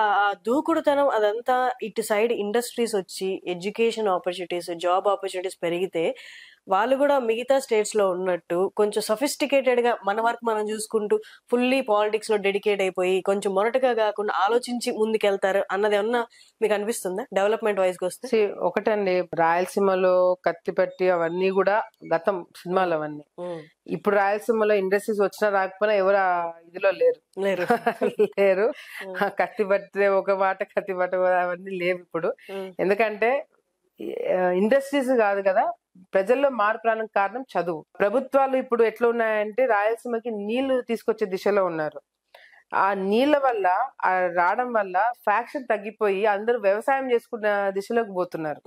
దూకుడుతనం అదంతా ఇటు సైడ్ ఇండస్ట్రీస్ వచ్చి ఎడ్యుకేషన్ ఆపర్చునిటీస్, జాబ్ ఆపర్చునిటీస్ పెరిగితే వాళ్ళు కూడా మిగతా స్టేట్స్ లో ఉన్నట్టు కొంచెం సఫిస్టికేటెడ్ గా మన వర్క్ మనం చూసుకుంటూ ఫుల్లీ పాలిటిక్స్ లో డెడికేట్ అయిపోయి కొంచెం మొరటగా కాకుండా ఆలోచించి ముందుకెళ్తారు అన్నది ఏమన్నా మీకు అనిపిస్తుందా డెవలప్మెంట్ వైజ్ గా వస్తే? ఒకటండి, రాయలసీమలో కత్తిపట్టి అవన్నీ కూడా గతం సినిమాలు అవన్నీ. ఇప్పుడు రాయలసీమలో ఇండస్ట్రీస్ వచ్చినా రాకపోయినా ఎవరు ఇదిలో లేరు. కత్తి పట్టే ఒక మాట, కత్తి పట్ట అవన్నీ లేవు ఇప్పుడు. ఎందుకంటే ఇండస్ట్రీస్ కాదు కదా, ప్రజల్లో మార్పు రావడానికి కారణం చదువు. ప్రభుత్వాలు ఇప్పుడు ఎట్లా ఉన్నాయంటే రాయలసీమకి నీళ్లు తీసుకొచ్చే దిశలో ఉన్నారు. ఆ నీళ్ల వల్ల రావడం వల్ల ఫ్యాక్షన్ తగ్గిపోయి అందరూ వ్యవసాయం చేసుకున్న దిశలోకి పోతున్నారు.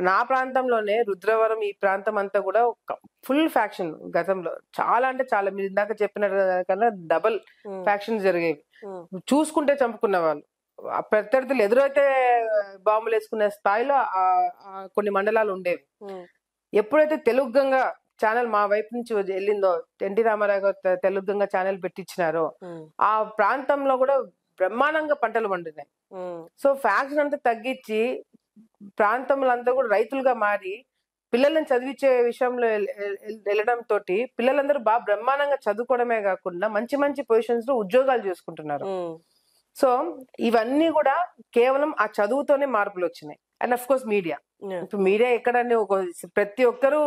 నా ప్రాంతంలోనే రుద్రవరం ఈ ప్రాంతం అంతా కూడా ఫుల్ ఫ్యాక్షన్ గతంలో చాలా అంటే చాలా, మీరు ఇందాక చెప్పిన కన్నా డబల్ ఫ్యాక్షన్ జరిగేవి. చూసుకుంటే చంపుకున్న వాళ్ళు, ప్రత్యర్థులు ఎదురైతే బాంబులు వేసుకునే స్థాయిలో కొన్ని మండలాలు ఉండేవి. ఎప్పుడైతే తెలుగు గంగ ఛానల్ మా వైపు నుంచి వెళ్ళిందో, ఎన్టీ రామారావు గారు తెలుగు గంగ ఛానల్ పెట్టించినారో ఆ ప్రాంతంలో కూడా బ్రహ్మాండంగా పంటలు పండున్నాయి. సో ఫ్యాక్షన్ అంతా తగ్గించి ప్రాంతంలో అంతా కూడా రైతులుగా మారి పిల్లలను చదివించే విషయంలో వెళ్ళడం తోటి పిల్లలందరూ బాగా బ్రహ్మాండంగా చదువుకోవడమే కాకుండా మంచి మంచి పొజిషన్స్ లో ఉద్యోగాలు చేసుకుంటున్నారు. సో ఇవన్నీ కూడా కేవలం ఆ చదువుతోనే మార్పులు వచ్చినాయి. అండ్ అఫ్ కోర్స్ మీడియా, ఇప్పుడు మీడియా ఎక్కడన్నా ప్రతి ఒక్కరు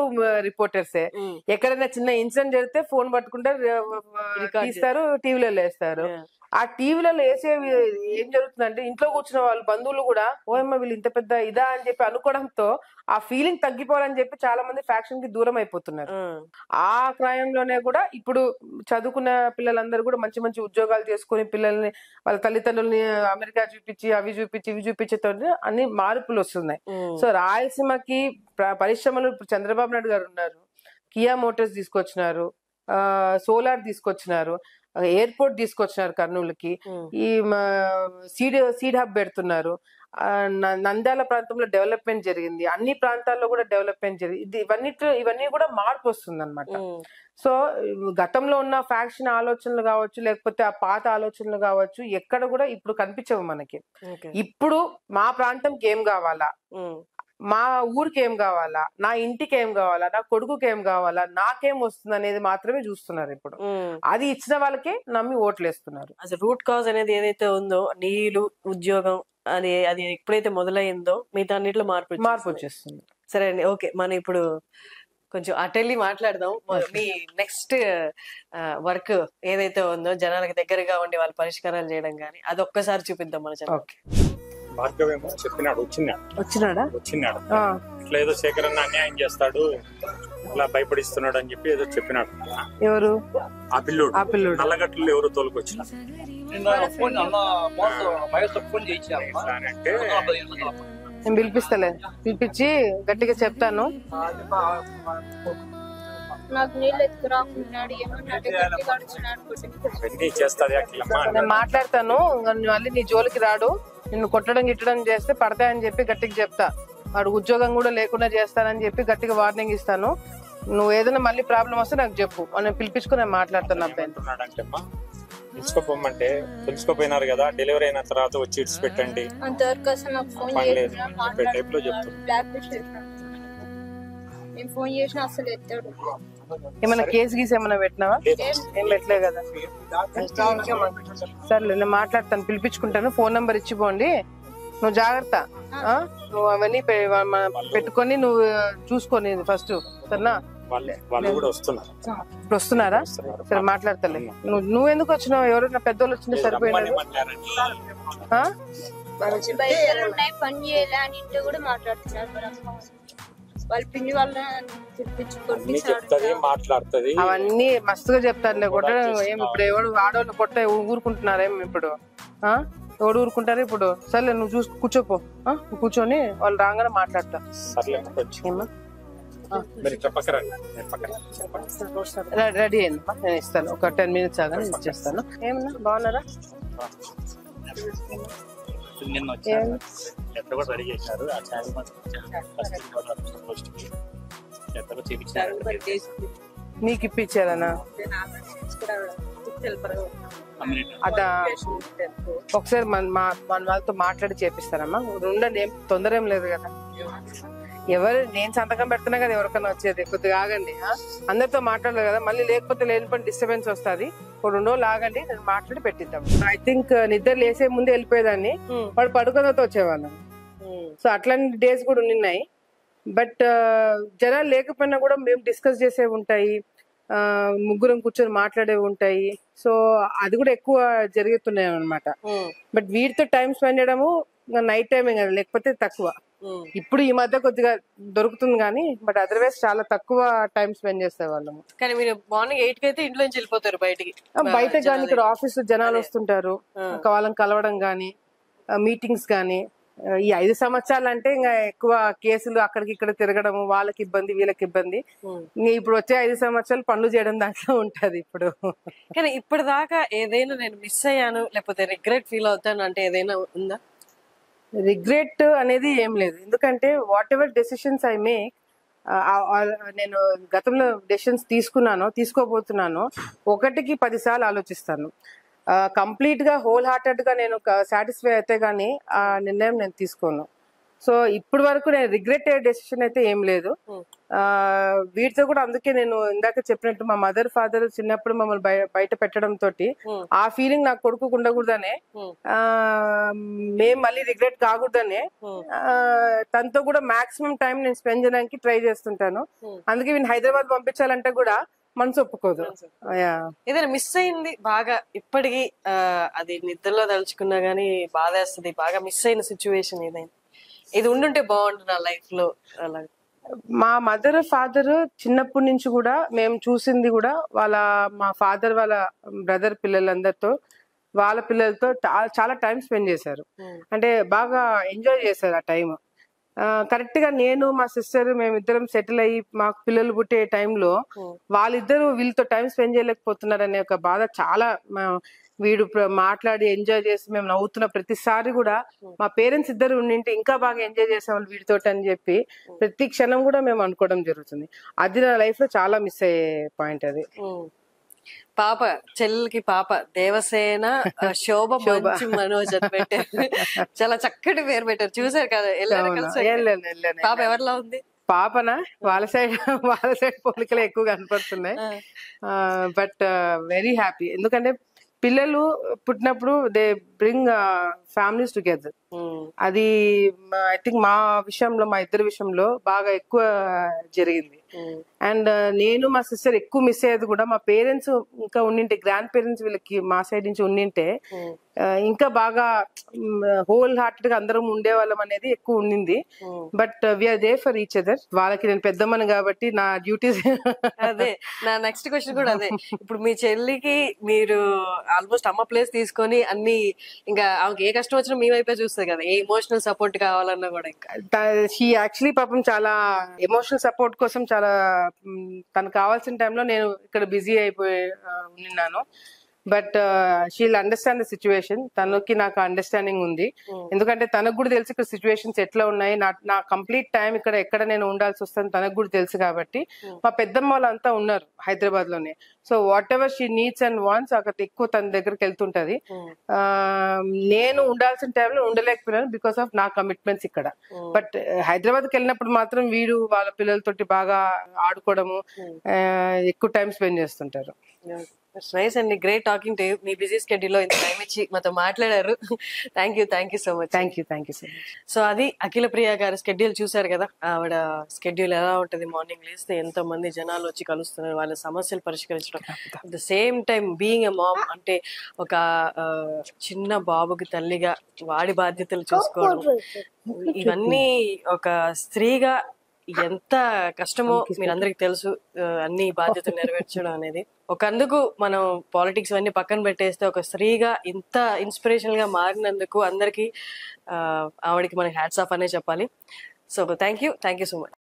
రిపోర్టర్సే. ఎక్కడైనా చిన్న ఇన్సిడెంట్ జరిగితే ఫోన్ పట్టుకుంటారు, తీస్తారు, టీవీలలో వేస్తారు. ఆ టీవీలలో వేసే ఏం జరుగుతుందంటే ఇంట్లో కూర్చున్న వాళ్ళు బంధువులు కూడా ఓయమ్మ వీళ్ళు ఇంత పెద్ద ఇదా అని చెప్పి అనుకోవడంతో ఆ ఫీలింగ్ తగ్గిపోవాలని చెప్పి చాలా మంది ఫ్యాక్షన్ కి దూరం అయిపోతున్నారు. ఆ క్రయంలోనే కూడా ఇప్పుడు చదువుకున్న పిల్లలందరూ కూడా మంచి మంచి ఉద్యోగాలు చేసుకుని పిల్లల్ని వాళ్ళ తల్లిదండ్రుల్ని అమెరికా చూపించి అవి చూపించి ఇవి చూపించేతో అన్ని మార్పులు వస్తున్నాయి. సో రాయలసీమకి పరిశ్రమలు ఇప్పుడు చంద్రబాబు నాయుడు గారు ఉన్నారు, కియా మోటార్స్ తీసుకొచ్చినారు, సోలార్ తీసుకొచ్చినారు, ఎయిర్పోర్ట్ తీసుకొచ్చినారు కర్నూలుకి, ఈ సీడ్ హబ్ పెడుతున్నారు. నంద్యాల ప్రాంతంలో డెవలప్మెంట్ జరిగింది, అన్ని ప్రాంతాల్లో కూడా డెవలప్మెంట్ జరిగింది. ఇవన్నీ కూడా మార్పు వస్తుంది అనమాట. సో గతంలో ఉన్న ఫ్యాక్షన్ ఆలోచనలు కావచ్చు, లేకపోతే ఆ పాత ఆలోచనలు కావచ్చు, ఎక్కడ కూడా ఇప్పుడు కనిపించవు మనకి. ఇప్పుడు మా ప్రాంతంకి ఏం కావాలా, మా ఊరికి ఏం కావాలా, నా ఇంటికి ఏం కావాలా, నా కొడుకుకి ఏం కావాలా, నాకేం వస్తుంది అనేది మాత్రమే చూస్తున్నారు ఇప్పుడు. అది ఇచ్చిన వాళ్ళకే నమ్మి ఓట్లు వేస్తున్నారు. అసలు రూట్ కాజ్ అనేది ఏదైతే ఉందో, నీళ్లు, ఉద్యోగం, అది ఎప్పుడైతే మొదలైందో మిగతా అన్నిట్లో మార్పు వచ్చేస్తుంది. సరే అండి, ఓకే. మనం ఇప్పుడు కొంచెం అటెళ్ళి మాట్లాడదాం. మీ నెక్స్ట్ వర్క్ ఏదైతే ఉందో జనాలకు దగ్గరగా ఉండి వాళ్ళు పరిష్కారాలు చేయడం కానీ అది ఒక్కసారి చూపిద్దాం మన ఛానల్. భార్గవేమో చెప్పినాడు, వచ్చినాడా ఇట్లా ఏదో శేఖరన్న అన్యాయం చేస్తాడు, ఇట్లా భయపడిస్తున్నాడు అని చెప్పి ఏదో చెప్పినాడు. ఎవరు? ఆ పిల్లోడు నల్లగట్లు ఎవరు తోలుకొచ్చిన అంటే నేను పిలిపిస్తలే, పిలిపించి గట్టిగా చెప్తాను. నేను మాట్లాడతాను, మళ్ళీ నీ జోలికి రాడు, నిన్ను కొట్టడం గిట్టడం చేస్తే పడతాయని చెప్పి గట్టిగా చెప్తా. వాడు ఉద్యోగం కూడా లేకుండా చేస్తానని చెప్పి గట్టిగా వార్నింగ్ ఇస్తాను. నువ్వు ఏదైనా మళ్ళీ ప్రాబ్లం వస్తే నాకు చెప్పు, నేను పిలిపించుకుని నేను మాట్లాడతాను. అబ్బాయి తెలుసుకోపోమంటే తెలుసుకోపోయినారు కదా, డెలివరీ అయిన తర్వాత వచ్చి ఇడ్స్ పెట్టండి టైప్ లో చెప్తాను. ఏమైనా కేసు గీసి ఏమైనా పెట్టినావా? ఏం పెట్టలేదు కదా. సర్లే నేను మాట్లాడతాను, పిలిపించుకుంటాను. Phone number ఇచ్చిపోండి. నువ్వు జాగ్రత్త, నువ్వు అవన్నీ పెట్టుకొని నువ్వు చూసుకోని ఫస్ట్, సరేనా? ఇప్పుడు వస్తున్నారా? సరే మాట్లాడతలే. నువ్వెందుకు వచ్చినావు? ఎవరైనా పెద్దోళ్ళు వచ్చినా సరిపోయింది. పని చేయాలని ఇంట్లో కూడా మాట్లాడుతున్నారు. అవన్నీ మస్తుగా చెప్తారులే. కొట్టడం ఏం ఇప్పుడు ఎవడు ఆడవాళ్ళు కొట్ట ఊరుకుంటున్నారేం ఇప్పుడు? ఎవడు ఊరుకుంటారు ఇప్పుడు? సర్లే నువ్వు చూసి కూర్చోపో, కూర్చొని వాళ్ళు రాగానే మాట్లాడతా. రెడీ అయింది, నేను ఇస్తాను. ఒక 10 minutes ఆగా నేను ఇచ్చేస్తాను. ఏమన్నా బాగున్నారా? నీకు ఇప్పించారనా? అదా ఒకసారి మన వాళ్ళతో మాట్లాడి చేపిస్తారమ్మా. ఉండండి, ఏం తొందర ఏం లేదు కదా. ఎవరు నేను సంతకం పెడుతున్నా కదా ఎవరికైనా వచ్చేది. కొద్దిగా ఆగండి, అందరితో మాట్లాడలేదు కదా, మళ్ళీ లేకపోతే లేనిపోయిన డిస్టర్బెన్స్ వస్తుంది. ఒక 2 రోజులు ఆగండి, నేను మాట్లాడి పెట్టిద్దాం. ఐ థింక్ నిద్ర లేసే ముందే వెళ్ళిపోయేదాన్ని, వాడు పడుకున్నతో వచ్చేవాళ్ళం. సో అట్లాంటి డేస్ కూడా ఉన్నాయి. బట్ జనాలు లేకపోయినా కూడా మేము డిస్కస్ చేసేవి ఉంటాయి, ముగ్గురం కూర్చొని మాట్లాడేవి ఉంటాయి. సో అది కూడా ఎక్కువ జరుగుతున్నాయి అనమాట. బట్ వీటితో టైం స్పెండ్ చేయడము నైట్ టైమే కదా, లేకపోతే తక్కువ. ఇప్పుడు ఈ మధ్య కొద్దిగా దొరుకుతుంది కానీ, బట్ అదర్వైజ్ చాలా తక్కువ టైం స్పెండ్ చేసే వాళ్ళము. కానీ మీరు మార్నింగ్ 8 కి అయితే ఇంట్లో నుంచి వెళ్ళిపోతారు బయటికి. బయట కానీ ఇక్కడ ఆఫీస్ జనాలు వస్తుంటారు, వాళ్ళని కలవడం కానీ, మీటింగ్స్ కానీ. ఈ 5 సంవత్సరాలు అంటే ఇంకా ఎక్కువ కేసులు అక్కడికి ఇక్కడ తిరగడం, వాళ్ళకి ఇబ్బంది వీళ్ళకి ఇబ్బంది. ఇంకా ఇప్పుడు వచ్చే 5 సంవత్సరాలు పనులు చేయడం దాంట్లో ఉంటది ఇప్పుడు. కానీ ఇప్పటిదాకా ఏదైనా నేను మిస్ అయ్యాను లేకపోతే రిగ్రెట్ ఫీల్ అవుతాను అంటే ఏదైనా ఉందా? రిగ్రెట్ అనేది ఏం లేదు, ఎందుకంటే what ever decisions I make నేను గతంలో డెసిషన్స్ తీసుకోబోతున్నాను, 1కి 10 సార్లు ఆలోచిస్తాను. కంప్లీట్ గా హోల్ హార్టెడ్ గా నేను సాటిస్ఫై అయితే గానీ ఆ నిర్ణయం నేను తీసుకోను. సో ఇప్పటి వరకు నేను రిగ్రెట్ అయ్యే డెసిషన్ అయితే ఏం లేదు. వీటితో కూడా అందుకే నేను ఇందాక చెప్పినట్టు మా మదర్ ఫాదర్ చిన్నప్పుడు మమ్మల్ని బయట పెట్టడం తోటి ఆ ఫీలింగ్ నాకు కొడుకు ఉండకూడదనే, మేము మళ్ళీ రిగ్రెట్ కాకూడదనే తనతో కూడా మాక్సిమం టైం నేను స్పెండ్ చేయడానికి ట్రై చేస్తుంటాను. అందుకే వీళ్ళు హైదరాబాద్ పంపించాలంటే కూడా మనసు ఒప్పుకోదు. ఏదైనా మిస్ అయింది బాగా ఇప్పటికి, అది నిద్రలో తలుచుకున్నా గానీ బాధేస్తుంది, బాగా మిస్ అయిన సిచ్యువేషన్ ఏదైనా ఇది ఉండుంటే బాగుంటుంది నా లైఫ్ లో? అలా మా మదర్ ఫాదర్ చిన్నప్పటి నుంచి కూడా మేము చూసింది కూడా మా ఫాదర్ వాళ్ళ బ్రదర్ పిల్లలందరితో, వాళ్ళ పిల్లలతో చాలా టైం స్పెండ్ చేశారు. అంటే బాగా ఎంజాయ్ చేశారు ఆ టైం. కరెక్ట్ గా నేను మా సిస్టర్ మేమిద్దరం సెటిల్ అయ్యి మాకు పిల్లలు పుట్టే టైంలో వాళ్ళిద్దరూ వీళ్ళతో టైం స్పెండ్ చేయలేకపోతున్నారనే ఒక బాధ చాలా. వీడు మాట్లాడి ఎంజాయ్ చేసి మేము నవ్వుతున్న ప్రతిసారి కూడా మా పేరెంట్స్ ఇద్దరు ఉండింటే ఇంకా బాగా ఎంజాయ్ చేసేవాళ్ళు వీడితో అని చెప్పి ప్రతి క్షణం కూడా మేము అనుకోవడం జరుగుతుంది. అది నా లైఫ్ లో చాలా మిస్ అయ్యే పాయింట్ అది. పాప చెల్లికి పాప దేవసేన శోభ మంచి మనోజ్ అని పెట్టారు, చాలా చక్కటి పేరు పెట్టారు. చూసారు కదా? పాప ఎవరిలా ఉంది? పాపనా వాళ్ళ సైడ్ పోలికలు ఎక్కువ కనపడుతున్నాయి. బట్ వెరీ హ్యాపీ, ఎందుకంటే పిల్లలు పుట్టినప్పుడు దే బ్రింగ్ ఫ్యామిలీస్ టుగెదర్. అది ఐ థింక్ మా ఇద్దరి విషయంలో బాగా ఎక్కువ జరిగింది. అండ్ నేను మా సిస్టర్ ఎక్కువ మిస్ అయ్యేది కూడా మా పేరెంట్స్ ఇంకా ఉండింటే, గ్రాండ్ పేరెంట్స్ వీళ్ళకి మా సైడ్ నుంచి ఉండింటే ఇంకా బాగా హోల్ హార్టెడ్ గా అందరం ఉండేవాళ్ళం అనేది ఎక్కువ ఉండింది. But we are there for each other. వాళ్ళకి నేను పెద్దమ్మని కాబట్టి నా డ్యూటీస్ అదే. నా నెక్స్ట్ క్వశ్చన్ కూడా అదే. ఇప్పుడు మీ చెల్లికి మీరు ఆల్మోస్ట్ అమ్మ ప్లేస్ తీసుకొని అన్ని, ఇంకా ఆమెకి ఏ కష్టం వచ్చినా మీ వైపే చూస్తుంది కదా, ఏ ఎమోషనల్ సపోర్ట్ కావాలన్నా కూడా. ఇంకా షీ యాక్చువల్లీ పాపం చాలా ఎమోషనల్ సపోర్ట్ కోసం చాలా తనకు కావాల్సిన టైంలో నేను ఇక్కడ బిజీ అయిపోయి ఉన్నాను. But she'll understand the situation. తనకి నాకు అండర్స్టాండింగ్ ఉంది, ఎందుకంటే తనకు కూడా తెలుసు ఇక్కడ సిచ్యువేషన్స్ ఎట్లా ఉన్నాయి, నా కంప్లీట్ టైం ఎక్కడ నేను ఉండాల్సి వస్తుంది తనకు కూడా తెలుసు. కాబట్టి మా పెద్దమ్మ వాళ్ళంతా ఉన్నారు హైదరాబాద్ లోనే. So what ever she needs and wants అక్కడ ఎక్కువ తన దగ్గరికి వెళ్తుంటది. నేను ఉండాల్సిన టైంలో ఉండలేకపోయినాను బికాస్ ఆఫ్ నా కమిట్మెంట్స్ ఇక్కడ. బట్ హైదరాబాద్కి వెళ్ళినప్పుడు మాత్రం వీడు వాళ్ళ పిల్లలతోటి బాగా ఆడుకోవడము, ఎక్కువ టైం స్పెండ్ చేస్తుంటారు. నైస్ అండి, great talking to you. Me busy schedule లో ఇంత టైం ఇచ్చి మాతో మాట్లాడారు. Thank you so much. Thank you so much. So అది అఖిల ప్రియ గారి స్కెడ్యూల్ చూసారు కదా. ఆవిడ స్కెడ్యూల్ ఎలా ఉంటది, మార్నింగ్ లేస్తే ఎంతో మంది జనాలు వచ్చి కలుస్తున్నారు, వాళ్ళ సమస్యలు పరిష్కరించడం, at the same time being a mom, అంటే ఒక చిన్న బాబుకి తల్లిగా వాడి బాధ్యతలు చూసుకోవడం, ఇవన్నీ ఒక స్త్రీగా ఎంత కష్టమో మీరందరికి తెలుసు. అన్ని బాధ్యతలు నెరవేర్చడం అనేది ఒకందుకు మనం పాలిటిక్స్ అన్ని పక్కన పెట్టేస్తే ఒక స్త్రీగా ఇంత ఇన్స్పిరేషనల్ గా మారినందుకు అందరికి ఆవిడకి మనకి హ్యాట్స్ ఆఫ్ అనే చెప్పాలి. So thank you so much.